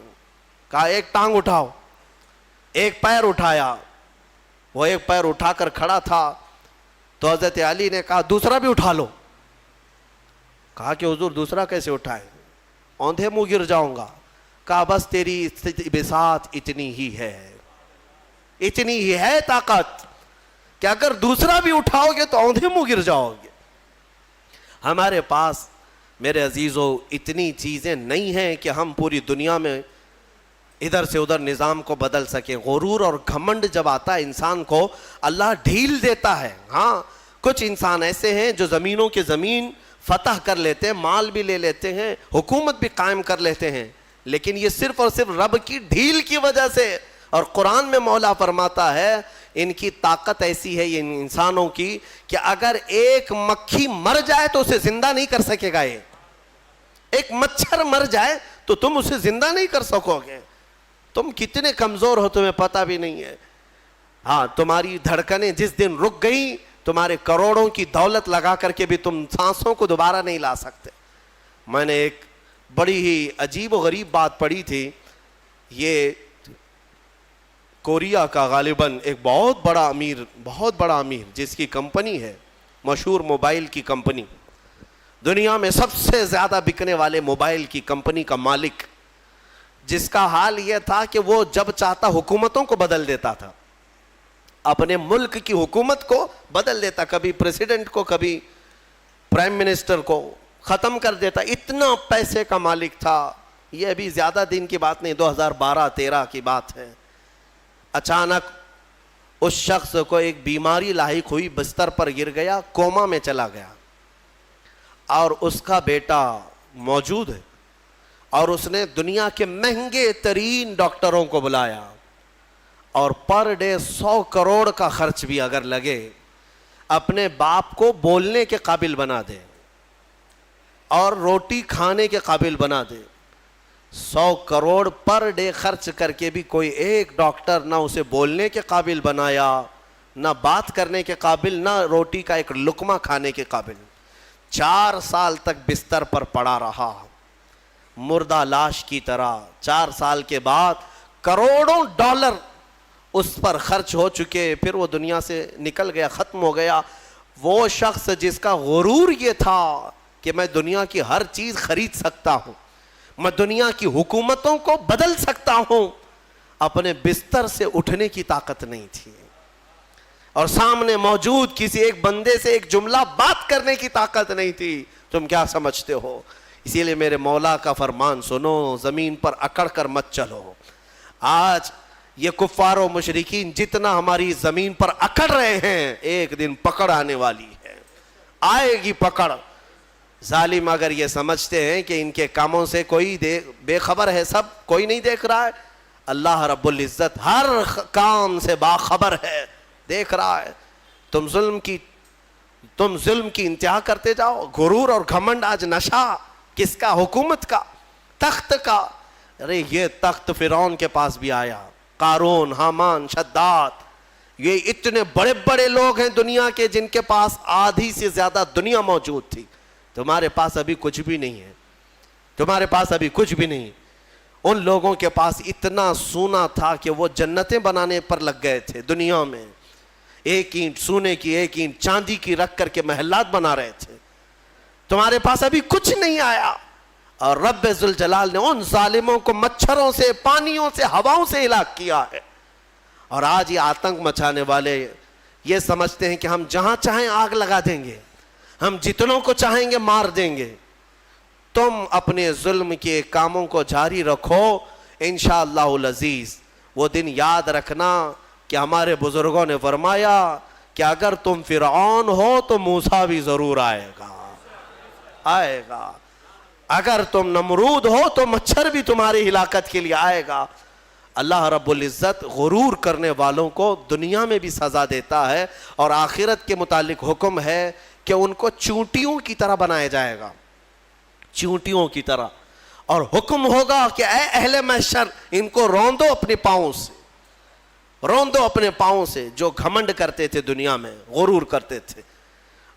کہا ایک ٹانگ اٹھاؤ، ایک پیر اٹھایا، وہ ایک پیر اٹھا کر کھڑا تھا تو حضرت علی نے کہا دوسرا بھی اٹھا لو، کہا کہ حضور دوسرا کیسے اٹھائے، اوندھے منہ گر جاؤں گا، کہا بس تیری بساط اتنی ہی ہے، اتنی ہی ہے طاقت کہ اگر دوسرا بھی اٹھاؤ گے تو اوندھے منہ گر جاؤ گے۔ ہمارے پاس میرے عزیزو اتنی چیزیں نہیں ہیں کہ ہم پوری دنیا میں ادھر سے ادھر نظام کو بدل سکیں۔ غرور اور گھمنڈ جب آتا ہے انسان کو، اللہ ڈھیل دیتا ہے۔ ہاں، کچھ انسان ایسے ہیں جو زمینوں کے زمین فتح کر لیتے ہیں، مال بھی لے لیتے ہیں، حکومت بھی قائم کر لیتے ہیں، لیکن یہ صرف اور صرف رب کی ڈھیل کی وجہ سے۔ اور قرآن میں مولا فرماتا ہے ان کی طاقت ایسی ہے ان انسانوں کی کہ اگر ایک مکھی مر جائے تو اسے زندہ نہیں کر سکے گا، یہ ایک مچھر مر جائے تو تم اسے زندہ نہیں کر سکو گے۔ تم کتنے کمزور ہو تمہیں پتہ بھی نہیں ہے۔ ہاں، تمہاری دھڑکنیں جس دن رک گئی، تمہارے کروڑوں کی دولت لگا کر کے بھی تم سانسوں کو دوبارہ نہیں لا سکتے۔ میں نے ایک بڑی ہی عجیب و غریب بات پڑھی تھی، یہ کوریا کا غالباً ایک بہت بڑا امیر جس کی کمپنی ہے، مشہور موبائل کی کمپنی، دنیا میں سب سے زیادہ بکنے والے موبائل کی کمپنی کا مالک، جس کا حال یہ تھا کہ وہ جب چاہتا حکومتوں کو بدل دیتا تھا، اپنے ملک کی حکومت کو بدل دیتا، کبھی پریسیڈنٹ کو، کبھی پرائم منسٹر کو ختم کر دیتا. اتنا پیسے کا مالک تھا. یہ ابھی زیادہ دن کی بات نہیں, 2012-13 کی بات ہے. اچانک اس شخص کو ایک بیماری لاحق ہوئی, بستر پر گر گیا, کوما میں چلا گیا, اور اس کا بیٹا موجود ہے, اور اس نے دنیا کے مہنگے ترین ڈاکٹروں کو بلایا, اور پر ڈے 100 کروڑ کا خرچ بھی اگر لگے اپنے باپ کو بولنے کے قابل بنا دے اور روٹی کھانے کے قابل بنا دے. 100 کروڑ پر ڈے خرچ کر کے بھی کوئی ایک ڈاکٹر نہ اسے بولنے کے قابل بنایا, نہ بات کرنے کے قابل, نہ روٹی کا ایک لقمہ کھانے کے قابل. 4 سال تک بستر پر پڑا رہا مردہ لاش کی طرح. 4 سال کے بعد کروڑوں ڈالر اس پر خرچ ہو چکے, پھر وہ دنیا سے نکل گیا, ختم ہو گیا. وہ شخص جس کا غرور یہ تھا کہ میں دنیا کی ہر چیز خرید سکتا ہوں, میں دنیا کی حکومتوں کو بدل سکتا ہوں, اپنے بستر سے اٹھنے کی طاقت نہیں تھی, اور سامنے موجود کسی ایک بندے سے ایک جملہ بات کرنے کی طاقت نہیں تھی. تم کیا سمجھتے ہو؟ اسی لیے میرے مولا کا فرمان سنو, زمین پر اکڑ کر مت چلو. آج یہ کفار و مشرکین جتنا ہماری زمین پر اکڑ رہے ہیں, ایک دن پکڑ آنے والی ہے, آئے گی پکڑ. ظالم اگر یہ سمجھتے ہیں کہ ان کے کاموں سے کوئی بے خبر ہے, سب کوئی نہیں دیکھ رہا ہے, اللہ رب العزت ہر کام سے باخبر ہے, دیکھ رہا ہے. تم ظلم کی انتہا کرتے جاؤ. غرور اور گھمنڈ آج نشہ کس کا؟ حکومت کا, تخت کا. ارے یہ تخت فرعون کے پاس بھی آیا, قارون, حامان, شداد, یہ اتنے بڑے بڑے لوگ ہیں دنیا کے جن کے پاس آدھی سے زیادہ دنیا موجود تھی. تمہارے پاس ابھی کچھ بھی نہیں ہے, تمہارے پاس ابھی کچھ بھی نہیں. ان لوگوں کے پاس اتنا سونا تھا کہ وہ جنتیں بنانے پر لگ گئے تھے دنیا میں. ایک اینٹ سونے کی, ایک اینٹ چاندی کی رکھ کر کے محلات بنا رہے تھے. تمہارے پاس ابھی کچھ نہیں آیا, اور رب ذوالجلال نے ان ظالموں کو مچھروں سے, پانیوں سے, ہواؤں سے ہلاک کیا ہے. اور آج یہ آتنک مچانے والے یہ سمجھتے ہیں کہ ہم جہاں چاہیں آگ لگا دیں گے, ہم جتنوں کو چاہیں گے مار دیں گے. تم اپنے ظلم کے کاموں کو جاری رکھو, انشاءاللہ العزیز وہ دن یاد رکھنا کہ ہمارے بزرگوں نے فرمایا کہ اگر تم فرعون ہو تو موسیٰ بھی ضرور آئے گا. اگر تم نمرود ہو تو مچھر بھی تمہاری ہلاکت کے لیے آئے گا. اللہ رب العزت غرور کرنے والوں کو دنیا میں بھی سزا دیتا ہے, اور آخرت کے متعلق حکم ہے کہ ان کو چونٹیوں کی طرح بنایا جائے گا, چونٹیوں کی طرح. اور حکم ہوگا کہ اے اہل محشر, ان کو روندو اپنے پاؤں سے, روندو اپنے پاؤں سے. جو گھمنڈ کرتے تھے دنیا میں, غرور کرتے تھے,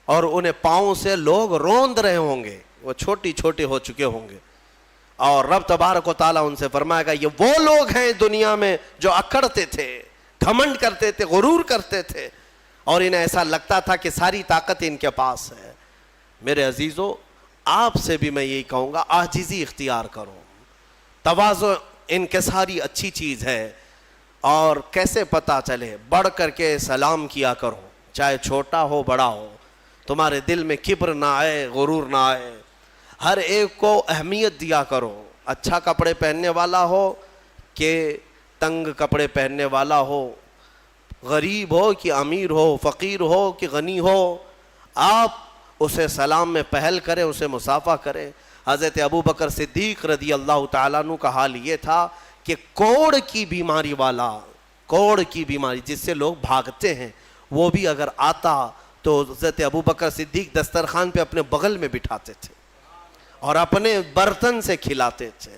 اور انہیں پاؤں سے لوگ روند رہے ہوں گے, وہ چھوٹی چھوٹے ہو چکے ہوں گے. اور رب تبارک و تعالیٰ ان سے فرمائے گا یہ وہ لوگ ہیں دنیا میں جو اکڑتے تھے, گھمنڈ کرتے تھے, غرور کرتے تھے, اور انہیں ایسا لگتا تھا کہ ساری طاقت ان کے پاس ہے. میرے عزیزو, آپ سے بھی میں یہی کہوں گا, عاجزی اختیار کرو. تواضع انکساری اچھی چیز ہے, اور کیسے پتہ چلے, بڑھ کر کے سلام کیا کرو, چاہے چھوٹا ہو بڑا ہو. تمہارے دل میں کبر نہ آئے, غرور نہ آئے. ہر ایک کو اہمیت دیا کرو, اچھا کپڑے پہننے والا ہو کہ تنگ کپڑے پہننے والا ہو, غریب ہو کہ امیر ہو, فقیر ہو کہ غنی ہو, آپ اسے سلام میں پہل کریں, اسے مصافحہ کریں. حضرت ابو بکر صدیق رضی اللہ تعالیٰ عنہ کا حال یہ تھا کہ کوڑ کی بیماری والا, کوڑ کی بیماری جس سے لوگ بھاگتے ہیں, وہ بھی اگر آتا تو حضرت ابو بکر صدیق دسترخوان پہ اپنے بغل میں بٹھاتے تھے اور اپنے برتن سے کھلاتے تھے.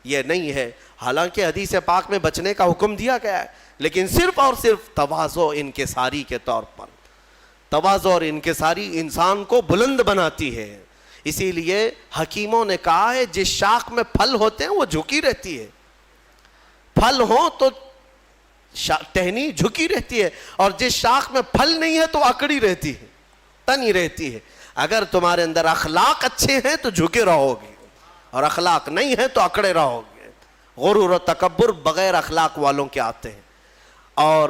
یہ نہیں ہے, حالانکہ حدیث پاک میں بچنے کا حکم دیا گیا ہے, لیکن صرف اور صرف تواضع انکساری کے طور پر. تواضع اور انکساری انسان کو بلند بناتی ہے. اسی لیے حکیموں نے کہا ہے جس شاخ میں پھل ہوتے ہیں وہ جھکی رہتی ہے, پھل ہوں تو ٹہنی جھکی رہتی ہے, اور جس شاخ میں پھل نہیں ہے تو اکڑی رہتی ہے, تنی رہتی ہے. اگر تمہارے اندر اخلاق اچھے ہیں تو جھکے رہو گے, اور اخلاق نہیں ہے تو اکڑے رہو گے. غرور و تکبر بغیر اخلاق والوں کے آتے ہیں. اور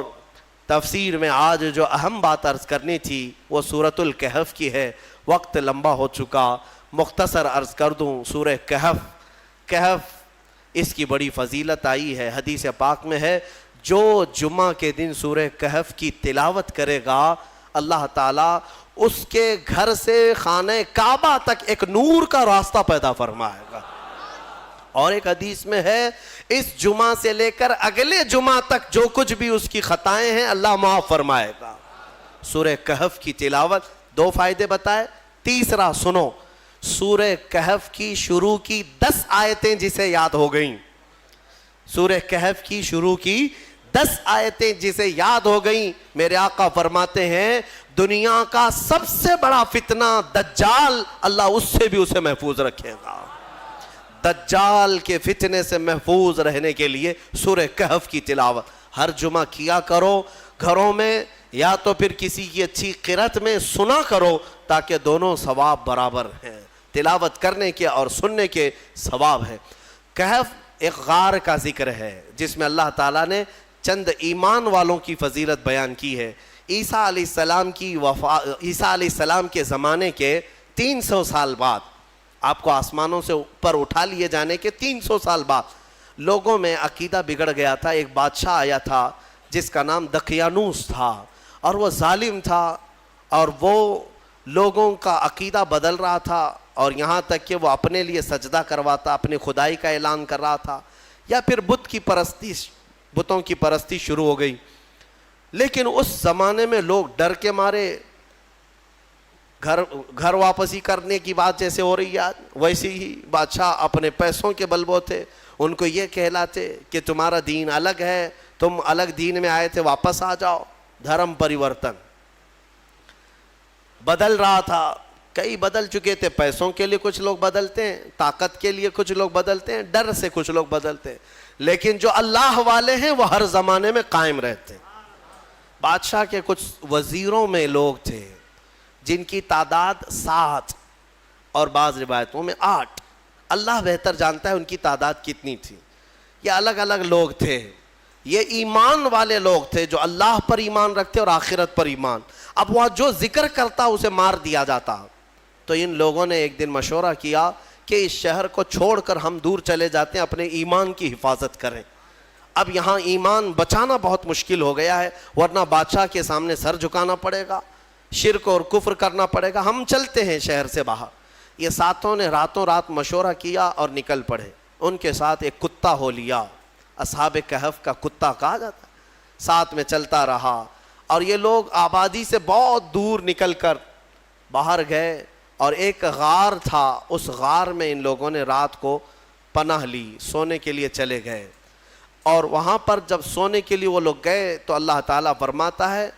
تفسیر میں آج جو اہم بات عرض کرنی تھی وہ سورۃ الکہف کی ہے. وقت لمبا ہو چکا، مختصر عرض کر دوں، سورہ کہف اس کی بڑی فضیلت آئی ہے، حدیث پاک میں ہے جو جمعہ کے دن سورہ کہف کی تلاوت کرے گا اللہ تعالیٰ اس کے گھر سے خانہ کعبہ تک ایک نور کا راستہ پیدا فرمائے گا۔ اور ایک حدیث میں ہے اس جمعہ سے لے کر اگلے جمعہ تک جو کچھ بھی اس کی خطائیں ہیں اللہ معاف فرمائے گا۔ سورہ کہف کی تلاوت، 2 فائدے بتائے۔ تیسرا سنو، سورہ کہف کی شروع کی 10 آیتیں جسے یاد ہو گئیں، سورہ کہف کی شروع کی 10 آیتیں جسے یاد ہو گئیں، میرے آقا فرماتے ہیں دنیا کا سب سے بڑا فتنہ دجال، اللہ اس سے بھی اسے محفوظ رکھے گا۔ دجال کے فتنے سے محفوظ رہنے کے لیے سورہ کہف کی تلاوت ہر جمعہ کیا کرو، گھروں میں یا تو پھر کسی کی اچھی قرأت میں سنا کرو، تاکہ دونوں ثواب برابر ہیں، تلاوت کرنے کے اور سننے کے ثواب ہے۔ کہف ایک غار کا ذکر ہے جس میں اللہ تعالیٰ نے چند ایمان والوں کی فضیلت بیان کی ہے۔ عیسیٰ علیہ السلام کے زمانے کے 300 سال بعد، آپ کو آسمانوں سے اوپر اٹھا لیے جانے کے 300 سال بعد لوگوں میں عقیدہ بگڑ گیا تھا۔ ایک بادشاہ آیا تھا جس کا نام دقیانوس تھا، اور وہ ظالم تھا، اور وہ لوگوں کا عقیدہ بدل رہا تھا، اور یہاں تک کہ وہ اپنے لیے سجدہ کرواتا، اپنی خدائی کا اعلان کر رہا تھا، یا پھر بتوں کی پرستی شروع ہو گئی۔ لیکن اس زمانے میں لوگ ڈر کے مارے گھر واپسی کرنے کی بات جیسے ہو رہی ہے ویسے ہی بادشاہ اپنے پیسوں کے بلبوتے ان کو یہ کہلاتے کہ تمہارا دین الگ ہے، تم الگ دین میں آئے تھے، واپس آ جاؤ۔ دھرم پریورتن بدل رہا تھا، کئی بدل چکے تھے، پیسوں کے لیے کچھ لوگ بدلتے ہیں، طاقت کے لیے کچھ لوگ بدلتے ہیں، ڈر سے کچھ لوگ بدلتے ہیں، لیکن جو اللہ والے ہیں وہ ہر زمانے میں قائم رہتے ہیں۔ بادشاہ کے کچھ وزیروں میں لوگ تھے جن کی تعداد 7 اور بعض روایتوں میں 8، اللہ بہتر جانتا ہے ان کی تعداد کتنی تھی۔ یہ الگ الگ لوگ تھے، یہ ایمان والے لوگ تھے جو اللہ پر ایمان رکھتے اور آخرت پر ایمان۔ اب وہ جو ذکر کرتا اسے مار دیا جاتا۔ تو ان لوگوں نے ایک دن مشورہ کیا کہ اس شہر کو چھوڑ کر ہم دور چلے جاتے ہیں، اپنے ایمان کی حفاظت کریں۔ اب یہاں ایمان بچانا بہت مشکل ہو گیا ہے، ورنہ بادشاہ کے سامنے سر جھکانا پڑے گا، شرک اور کفر کرنا پڑے گا، ہم چلتے ہیں شہر سے باہر۔ یہ 7 نے راتوں رات مشورہ کیا اور نکل پڑے۔ ان کے ساتھ ایک کتا ہو لیا، اصحاب کہف کا کتا کہا جاتا، ساتھ میں چلتا رہا، اور یہ لوگ آبادی سے بہت دور نکل کر باہر گئے، اور ایک غار تھا، اس غار میں ان لوگوں نے رات کو پناہ لی، سونے کے لیے چلے گئے۔ اور وہاں پر جب سونے کے لیے وہ لوگ گئے تو اللہ تعالیٰ فرماتا ہے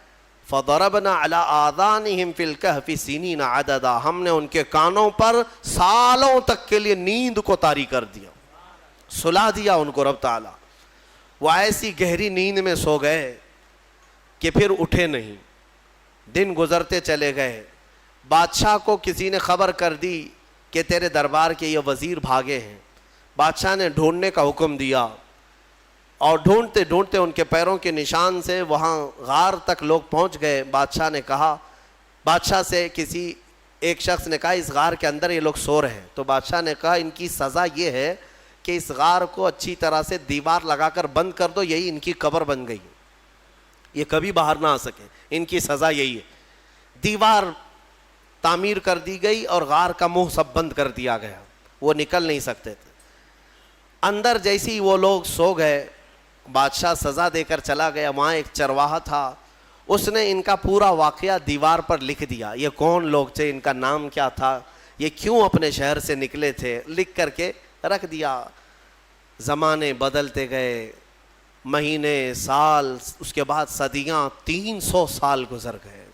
فَضَرَبْنَا عَلَىٰ آذَانِهِمْ فِي الْكَهْفِ سِنِينَ عَدَدًا، ہم نے ان کے کانوں پر سالوں تک کے لیے نیند کو طاری کر دیا، سلا دیا ان کو رب تعالیٰ۔ وہ ایسی گہری نیند میں سو گئے کہ پھر اٹھے نہیں، دن گزرتے چلے گئے۔ بادشاہ کو کسی نے خبر کر دی کہ تیرے دربار کے یہ وزیر بھاگے ہیں۔ بادشاہ نے ڈھونڈنے کا حکم دیا، اور ڈھونڈتے ڈھونڈتے ان کے پیروں کے نشان سے وہاں غار تک لوگ پہنچ گئے۔ بادشاہ سے کسی ایک شخص نے کہا اس غار کے اندر یہ لوگ سو رہے ہیں۔ تو بادشاہ نے کہا ان کی سزا یہ ہے کہ اس غار کو اچھی طرح سے دیوار لگا کر بند کر دو، یہی ان کی قبر بن گئی، یہ کبھی باہر نہ آ سکے، ان کی سزا یہی ہے۔ دیوار تعمیر کر دی گئی اور غار کا منہ سب بند کر دیا گیا، وہ نکل نہیں سکتے تھے۔ اندر جیسی وہ لوگ سو گئے، بادشاہ سزا دے کر چلا گیا۔ وہاں ایک چرواہا تھا، اس نے ان کا پورا واقعہ دیوار پر لکھ دیا، یہ کون لوگ تھے، ان کا نام کیا تھا، یہ کیوں اپنے شہر سے نکلے تھے، لکھ کر کے رکھ دیا۔ زمانے بدلتے گئے، مہینے، سال، اس کے بعد صدیاں، 300 سال گزر گئے،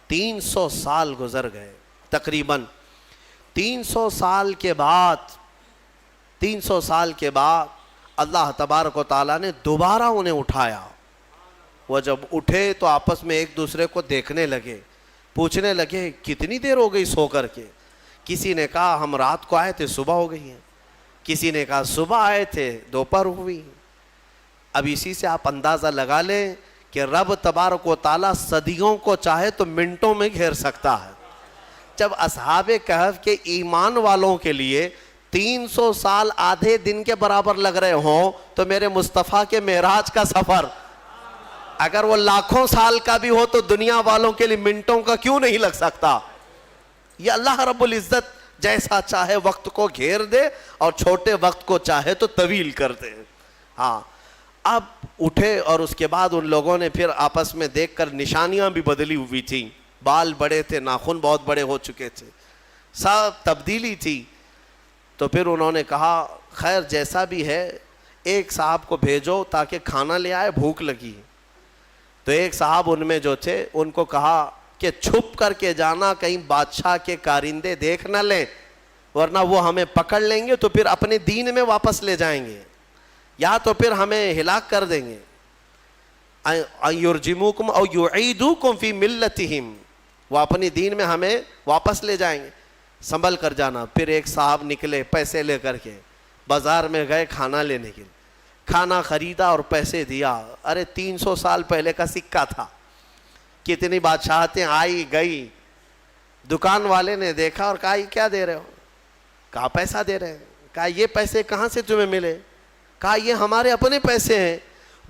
300 سال گزر گئے تقریباً۔ 300 سال کے بعد اللہ تبارک و تعالیٰ نے دوبارہ انہیں اٹھایا۔ وہ جب اٹھے تو آپس میں ایک دوسرے کو دیکھنے لگے، پوچھنے لگے کتنی دیر ہو گئی سو کر کے۔ کسی نے کہا ہم رات کو آئے تھے صبح ہو گئی ہے، کسی نے کہا صبح آئے تھے دوپہر ہوئی۔ اب اسی سے آپ اندازہ لگا لیں کہ رب تبارک و تعالیٰ صدیوں کو چاہے تو منٹوں میں گھیر سکتا ہے۔ جب اصحاب کہف کے ایمان والوں کے لیے 300 سال آدھے دن کے برابر لگ رہے ہوں تو میرے مصطفیٰ کے معراج کا سفر اگر وہ لاکھوں سال کا بھی ہو تو دنیا والوں کے لیے منٹوں کا کیوں نہیں لگ سکتا؟ یہ اللہ رب العزت جیسا چاہے وقت کو گھیر دے اور چھوٹے وقت کو چاہے تو طویل کر دے. ہاں اب اٹھے اور اس کے بعد ان لوگوں نے پھر آپس میں دیکھ کر نشانیاں بھی بدلی ہوئی تھیں, بال بڑے تھے, ناخن بہت بڑے ہو چکے تھے, سب تبدیلی تھی. تو پھر انہوں نے کہا خیر جیسا بھی ہے ایک صاحب کو بھیجو تاکہ کھانا لے آئے, بھوک لگی. تو ایک صاحب ان میں جو تھے ان کو کہا کہ چھپ کر کے جانا, کہیں بادشاہ کے کارندے دیکھ نہ لیں ورنہ وہ ہمیں پکڑ لیں گے تو پھر اپنے دین میں واپس لے جائیں گے یا تو پھر ہمیں ہلاک کر دیں گے. یرجموکم او یعیدوکم فی ملتہم, وہ اپنی دین میں ہمیں واپس لے جائیں گے, سنبھل کر جانا. پھر ایک صاحب نکلے پیسے لے کر کے, بازار میں گئے کھانا لینے کے لیے, کھانا خریدا اور پیسے دیا. ارے 300 سال پہلے کا سکہ تھا, کتنی بادشاہتیں آئی گئی. دکان والے نے دیکھا اور کہا یہ کیا دے رہے ہو؟ کہا پیسہ دے رہے ہیں. کہا یہ پیسے کہاں سے تمہیں ملے؟ کہا یہ ہمارے اپنے پیسے ہیں.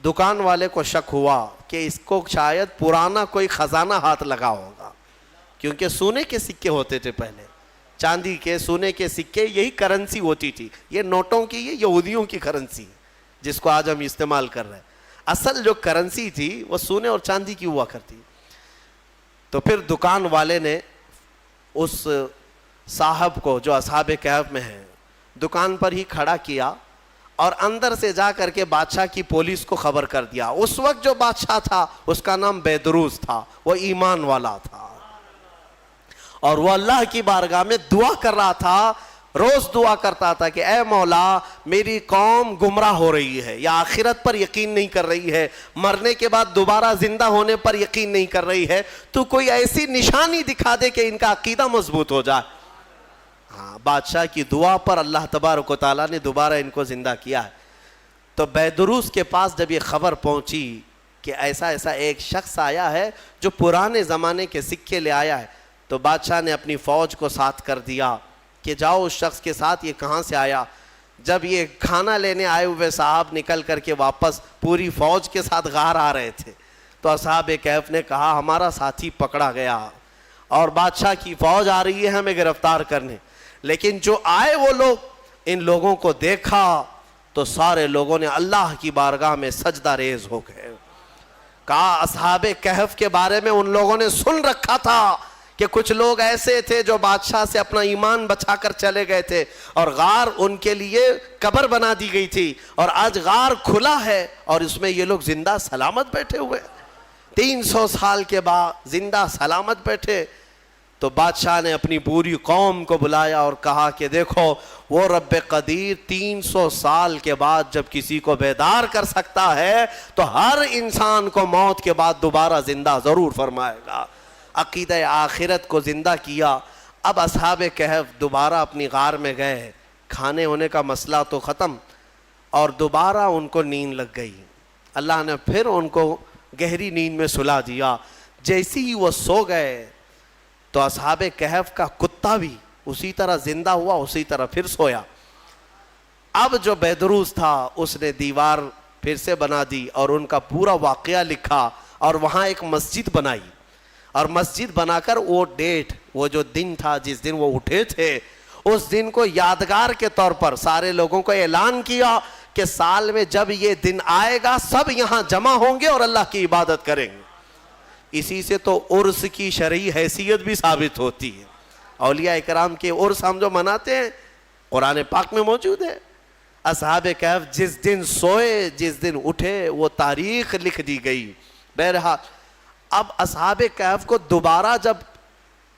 دکان والے کو شک ہوا کہ اس کو شاید پرانا کوئی خزانہ ہاتھ لگا ہوگا, کیونکہ سونے کے سکے ہوتے تھے پہلے, چاندی کے سونے کے سکے, یہی کرنسی ہوتی تھی. یہ نوٹوں کی, یہ یہودیوں کی کرنسی جس کو آج ہم استعمال کر رہے ہیں. اصل جو کرنسی تھی وہ سونے اور چاندی کی ہوا کرتی. تو پھر دکان والے نے اس صاحب کو جو اصحاب کہف میں ہیں دکان پر ہی کھڑا کیا اور اندر سے جا کر کے بادشاہ کی پولیس کو خبر کر دیا. اس وقت جو بادشاہ تھا اس کا نام بیدروس تھا, وہ ایمان والا تھا اور وہ اللہ کی بارگاہ میں دعا کر رہا تھا. روز دعا کرتا تھا کہ اے مولا میری قوم گمراہ ہو رہی ہے, یا آخرت پر یقین نہیں کر رہی ہے, مرنے کے بعد دوبارہ زندہ ہونے پر یقین نہیں کر رہی ہے, تو کوئی ایسی نشانی دکھا دے کہ ان کا عقیدہ مضبوط ہو جائے. ہاں, بادشاہ کی دعا پر اللہ تبارک و تعالیٰ نے دوبارہ ان کو زندہ کیا ہے. تو بیدروس کے پاس جب یہ خبر پہنچی کہ ایسا ایسا ایک شخص آیا ہے جو پرانے زمانے کے سکے لے آیا ہے, تو بادشاہ نے اپنی فوج کو ساتھ کر دیا کہ جاؤ اس شخص کے ساتھ, یہ کہاں سے آیا. جب یہ کھانا لینے آئے ہوئے صاحب نکل کر کے واپس پوری فوج کے ساتھ غار آ رہے تھے, تو اصحاب کہف نے کہا ہمارا ساتھی پکڑا گیا اور بادشاہ کی فوج آ رہی ہے ہمیں گرفتار کرنے. لیکن جو آئے وہ لوگ, ان لوگوں کو دیکھا تو سارے لوگوں نے اللہ کی بارگاہ میں سجدہ ریز ہو گئے. کہا اصحاب کہف کے بارے میں ان لوگوں نے سن رکھا تھا کہ کچھ لوگ ایسے تھے جو بادشاہ سے اپنا ایمان بچا کر چلے گئے تھے اور غار ان کے لیے قبر بنا دی گئی تھی, اور آج غار کھلا ہے اور اس میں یہ لوگ زندہ سلامت بیٹھے ہوئے 300 سال کے بعد زندہ سلامت بیٹھے. تو بادشاہ نے اپنی پوری قوم کو بلایا اور کہا کہ دیکھو وہ رب قدیر 300 سال کے بعد جب کسی کو بیدار کر سکتا ہے تو ہر انسان کو موت کے بعد دوبارہ زندہ ضرور فرمائے گا. عقیدہ آخرت کو زندہ کیا. اب اصحاب کہف دوبارہ اپنی غار میں گئے, کھانے ہونے کا مسئلہ تو ختم, اور دوبارہ ان کو نیند لگ گئی. اللہ نے پھر ان کو گہری نیند میں سلا دیا. جیسی ہی وہ سو گئے تو اصحاب کہف کا کتا بھی اسی طرح زندہ ہوا, اسی طرح پھر سویا. اب جو بیدروس تھا اس نے دیوار پھر سے بنا دی اور ان کا پورا واقعہ لکھا اور وہاں ایک مسجد بنائی, اور مسجد بنا کر وہ ڈیٹ, وہ جو دن تھا جس دن وہ اٹھے تھے, اس دن کو یادگار کے طور پر سارے لوگوں کو اعلان کیا کہ سال میں جب یہ دن آئے گا سب یہاں جمع ہوں گے اور اللہ کی عبادت کریں گے. اسی سے تو عرس کی شرعی حیثیت بھی ثابت ہوتی ہے. اولیاء اکرام کے عرس ہم جو مناتے ہیں قرآن پاک میں موجود ہے. اصحاب کہف جس دن سوئے جس دن اٹھے وہ تاریخ لکھ دی گئی. بہرحال اب اصحاب کہف کو دوبارہ جب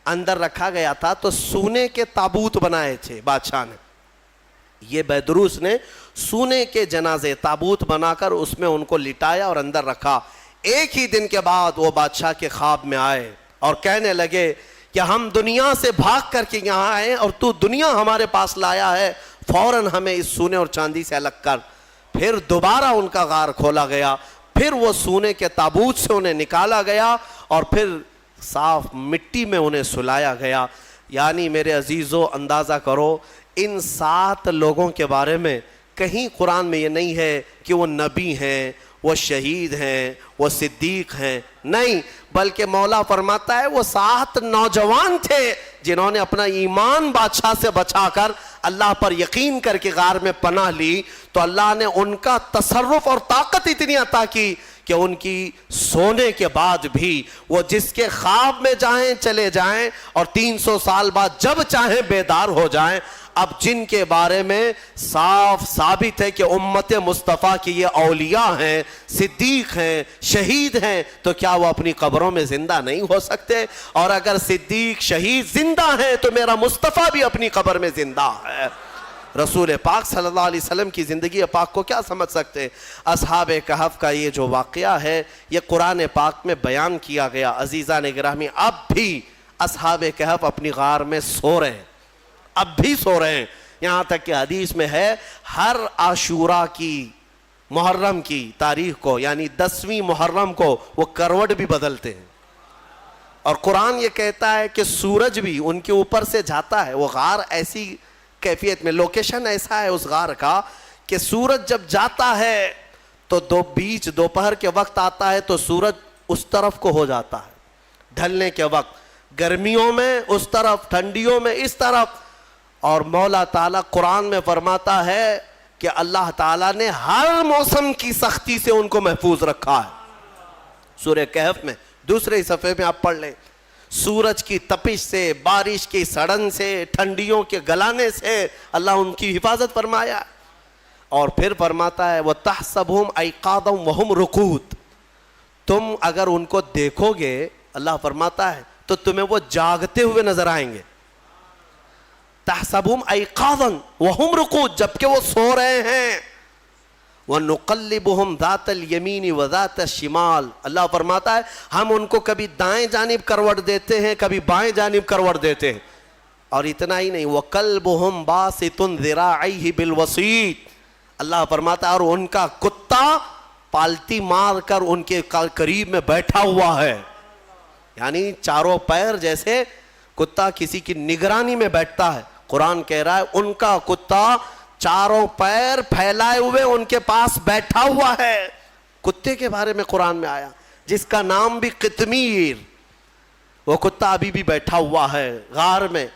اندر رکھا گیا تھا تو سونے کے تابوت بنائے تھے بادشاہ نے. یہ بیدروس نے سونے کے جنازے تابوت بنا کر اس میں ان کو لٹایا اور اندر رکھا. ایک ہی دن کے بعد وہ بادشاہ کے خواب میں آئے اور کہنے لگے کہ ہم دنیا سے بھاگ کر کے یہاں آئے اور تو دنیا ہمارے پاس لایا ہے, فوراً ہمیں اس سونے اور چاندی سے الگ کر. پھر دوبارہ ان کا غار کھولا گیا, پھر وہ سونے کے تابوت سے انہیں نکالا گیا اور پھر صاف مٹی میں انہیں سلایا گیا. یعنی میرے عزیزو اندازہ کرو ان 7 لوگوں کے بارے میں کہیں قرآن میں یہ نہیں ہے کہ وہ نبی ہیں، وہ شہید ہیں، وہ صدیق ہیں، نہیں، بلکہ مولا فرماتا ہے وہ 7 نوجوان تھے جنہوں نے اپنا ایمان بادشاہ سے بچا کر اللہ پر یقین کر کے غار میں پناہ لی، تو اللہ نے ان کا تصرف اور طاقت اتنی عطا کی کہ ان کی سونے کے بعد بھی وہ جس کے خواب میں جائیں چلے جائیں اور 300 سال بعد جب چاہیں بیدار ہو جائیں۔ اب جن کے بارے میں صاف ثابت ہے کہ امت مصطفیٰ کی یہ اولیاء ہیں، صدیق ہیں، شہید ہیں، تو کیا وہ اپنی قبروں میں زندہ نہیں ہو سکتے؟ اور اگر صدیق شہید زندہ ہیں تو میرا مصطفیٰ بھی اپنی قبر میں زندہ ہے۔ رسول پاک صلی اللہ علیہ وسلم کی زندگی پاک کو کیا سمجھ سکتے؟ اصحاب کہف کا یہ جو واقعہ ہے یہ قرآن پاک میں بیان کیا گیا۔ عزیزان گرامی، اب بھی اصحاب کہف اپنی غار میں سو رہے ہیں، اب بھی سو رہے ہیں، یہاں تک کہ حدیث میں ہے ہر عاشورہ کی محرم کی تاریخ کو، یعنی 10ویں محرم کو وہ کروٹ بھی بدلتے ہیں، اور قرآن یہ کہتا ہے کہ سورج بھی ان کے اوپر سے جاتا ہے۔ وہ غار ایسی کیفیت میں، لوکیشن ایسا ہے اس غار کا کہ سورج جب جاتا ہے تو بیچ دوپہر کے وقت آتا ہے تو سورج اس طرف کو ہو جاتا ہے ڈھلنے کے وقت، گرمیوں میں اس طرف، ٹھنڈیوں میں اس طرف۔ اور مولا تعالیٰ قرآن میں فرماتا ہے کہ اللہ تعالیٰ نے ہر موسم کی سختی سے ان کو محفوظ رکھا ہے۔ سورہ کہف میں دوسرے صفحے میں آپ پڑھ لیں، سورج کی تپش سے، بارش کی سڑن سے، ٹھنڈیوں کے گلانے سے اللہ ان کی حفاظت فرمایا۔ اور پھر فرماتا ہے وَتَحْسَبُهُمْ أَيْقَاظًا وَهُمْ رُقُودٌ، تم اگر ان کو دیکھو گے، اللہ فرماتا ہے، تو تمہیں وہ جاگتے ہوئے نظر آئیں گے۔ تَحْسَبُهُمْ أَيْقَاظًا وَهُمْ رُقُودٌ، جبکہ وہ سو رہے ہیں۔ وَنُقَلِّبُهُمْ ذَاتَ الْيَمِينِ وَذَاتَ الشِّمَالِ، اللہ فرماتا ہے ہم ان کو کبھی دائیں جانب کروٹ دیتے ہیں، کبھی بائیں جانب کروٹ دیتے ہیں۔ اور اتنا ہی نہیں، وَقَلْبُهُمْ بَاسِطٌ ذِرَاعَيْهِ بِالْوَسِيطِ، اللہ فرماتا ہے اور ان کا کتا پالتی مار کر ان کے قریب میں بیٹھا ہوا ہے، یعنی چاروں پیر جیسے کتا کسی کی نگرانی میں بیٹھتا ہے۔ قرآن کہہ رہا ہے ان کا کتا چاروں پیر پھیلائے ہوئے ان کے پاس بیٹھا ہوا ہے۔ کتے کے بارے میں قرآن میں آیا جس کا نام بھی قطمیر، وہ کتا ابھی بھی بیٹھا ہوا ہے غار میں۔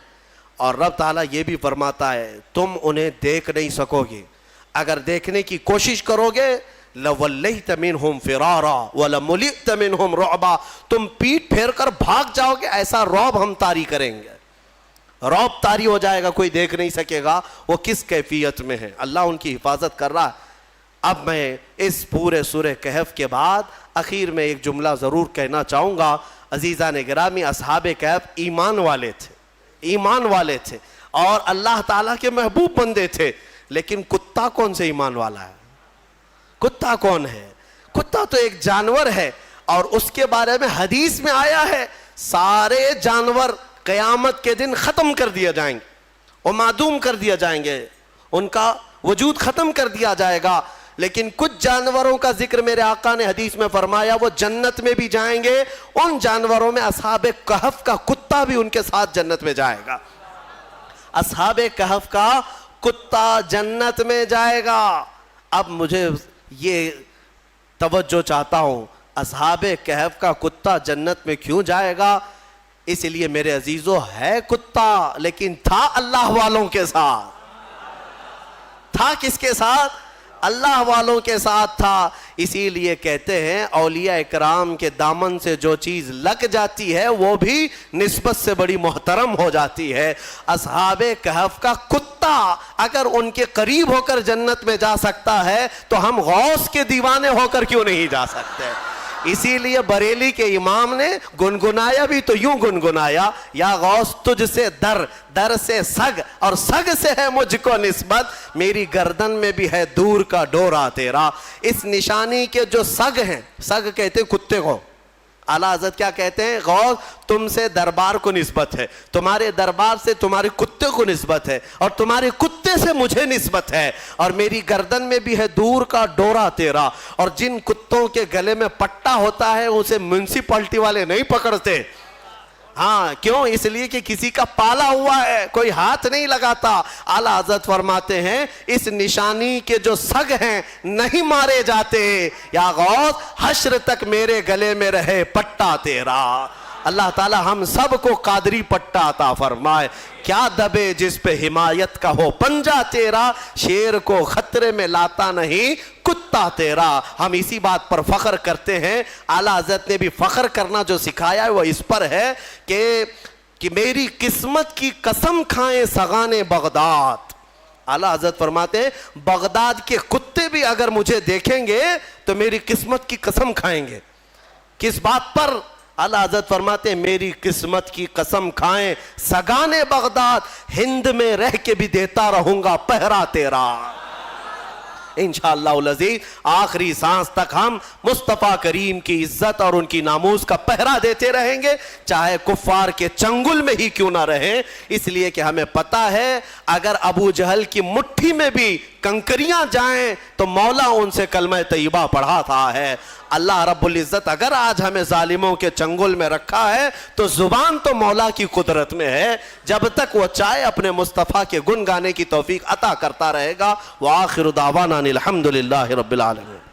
اور رب تعالیٰ یہ بھی فرماتا ہے تم انہیں دیکھ نہیں سکو گے، اگر دیکھنے کی کوشش کرو گے لَوَلَّيْتَ مِنْهُمْ فِرَارًا وَلَمُلِئْتَ مِنْهُمْ رُعْبًا، تم پیٹ پھیر کر بھاگ جاؤ گے، ایسا رعب ہم طاری کریں گے، رعب طاری ہو جائے گا، کوئی دیکھ نہیں سکے گا وہ کس کیفیت میں ہے۔ اللہ ان کی حفاظت کر رہا ہے۔ اب میں اس پورے سورہ کہف کے بعد اخیر میں ایک جملہ ضرور کہنا چاہوں گا۔ عزیزان گرامی، اصحاب کہف ایمان والے تھے، ایمان والے تھے اور اللہ تعالیٰ کے محبوب بندے تھے، لیکن کتا کون سے ایمان والا ہے؟ کتا کون ہے؟ کتا تو ایک جانور ہے، اور اس کے بارے میں حدیث میں آیا ہے سارے جانور قیامت کے دن ختم کر دیا جائیں گے، وہ معدوم کر دیا جائیں گے، ان کا وجود ختم کر دیا جائے گا، لیکن کچھ جانوروں کا ذکر میرے آقا نے حدیث میں فرمایا وہ جنت میں بھی جائیں گے۔ ان جانوروں میں اصحاب کہف کا کتا بھی ان کے ساتھ جنت میں جائے گا، اصحاب کہف کا کتا جنت میں جائے گا۔ اب مجھے یہ توجہ چاہتا ہوں، اصحاب کہف کا کتا جنت میں کیوں جائے گا؟ اس لیے میرے عزیزو ہے کتا، لیکن تھا اللہ والوں کے ساتھ۔ تھا کس کے ساتھ؟ اللہ والوں کے ساتھ تھا۔ اسی لیے کہتے ہیں اولیاء اکرام کے دامن سے جو چیز لگ جاتی ہے وہ بھی نسبت سے بڑی محترم ہو جاتی ہے۔ اصحاب کہف کا کتا اگر ان کے قریب ہو کر جنت میں جا سکتا ہے تو ہم غوث کے دیوانے ہو کر کیوں نہیں جا سکتے؟ اسی لیے بریلی کے امام نے گنگنایا بھی تو یوں گنگنایا، یا غوث تجھ سے در، در سے سگ، اور سگ سے ہے مجھ کو نسبت، میری گردن میں بھی ہے دور کا ڈورا تیرا۔ اس نشانی کے جو سگ ہیں، سگ کہتے ہیں کتے کو، اعلیٰ حضرت کیا کہتے ہیں؟ غوث تم سے دربار کو نسبت ہے، تمہارے دربار سے تمہارے کتے کو نسبت ہے، اور تمہارے کتے سے مجھے نسبت ہے، اور میری گردن میں بھی ہے دور کا ڈورا تیرا۔ اور جن کتوں کے گلے میں پٹا ہوتا ہے اسے میونسپلٹی والے نہیں پکڑتے، ہاں کیوں؟ اس لیے کہ کسی کا پالا ہوا ہے، کوئی ہاتھ نہیں لگاتا۔ اعلیٰ حضرت فرماتے ہیں اس نشانی کے جو سگ ہیں نہیں مارے جاتے، یا غوث حشر تک میرے گلے میں رہے پٹا تیرا۔ اللہ تعالی ہم سب کو قادری پٹا عطا فرمائے۔ کیا دبے جس پہ حمایت کا ہو پنجہ تیرا، شیر کو خطرے میں لاتا نہیں کتا تیرا۔ ہم اسی بات پر فخر کرتے ہیں۔ اعلیٰ حضرت نے بھی فخر کرنا جو سکھایا ہے وہ اس پر ہے کہ میری قسمت کی قسم کھائیں سگان بغداد۔ اعلیٰ حضرت فرماتے ہیں بغداد کے کتے بھی اگر مجھے دیکھیں گے تو میری قسمت کی قسم کھائیں گے۔ کس بات پر؟ اعلیٰ حضرت فرماتے ہیں میری قسمت کی قسم کھائیں سگان بغداد، ہند میں رہ کے بھی دیتا رہوں گا پہرا تیرا۔ انشاءاللہ العزیز آخری سانس تک ہم مصطفیٰ کریم کی عزت اور ان کی ناموس کا پہرا دیتے رہیں گے، چاہے کفار کے چنگل میں ہی کیوں نہ رہیں، اس لیے کہ ہمیں پتہ ہے اگر ابو جہل کی مٹھی میں بھی کنکریاں جائیں تو مولا ان سے کلمہ طیبہ پڑھاتا ہے۔ اللہ رب العزت اگر آج ہمیں ظالموں کے چنگل میں رکھا ہے تو زبان تو مولا کی قدرت میں ہے، جب تک وہ چاہے اپنے مصطفیٰ کے گن گانے کی توفیق عطا کرتا رہے گا۔ وآخر دعوانا الحمدللہ رب العالمین۔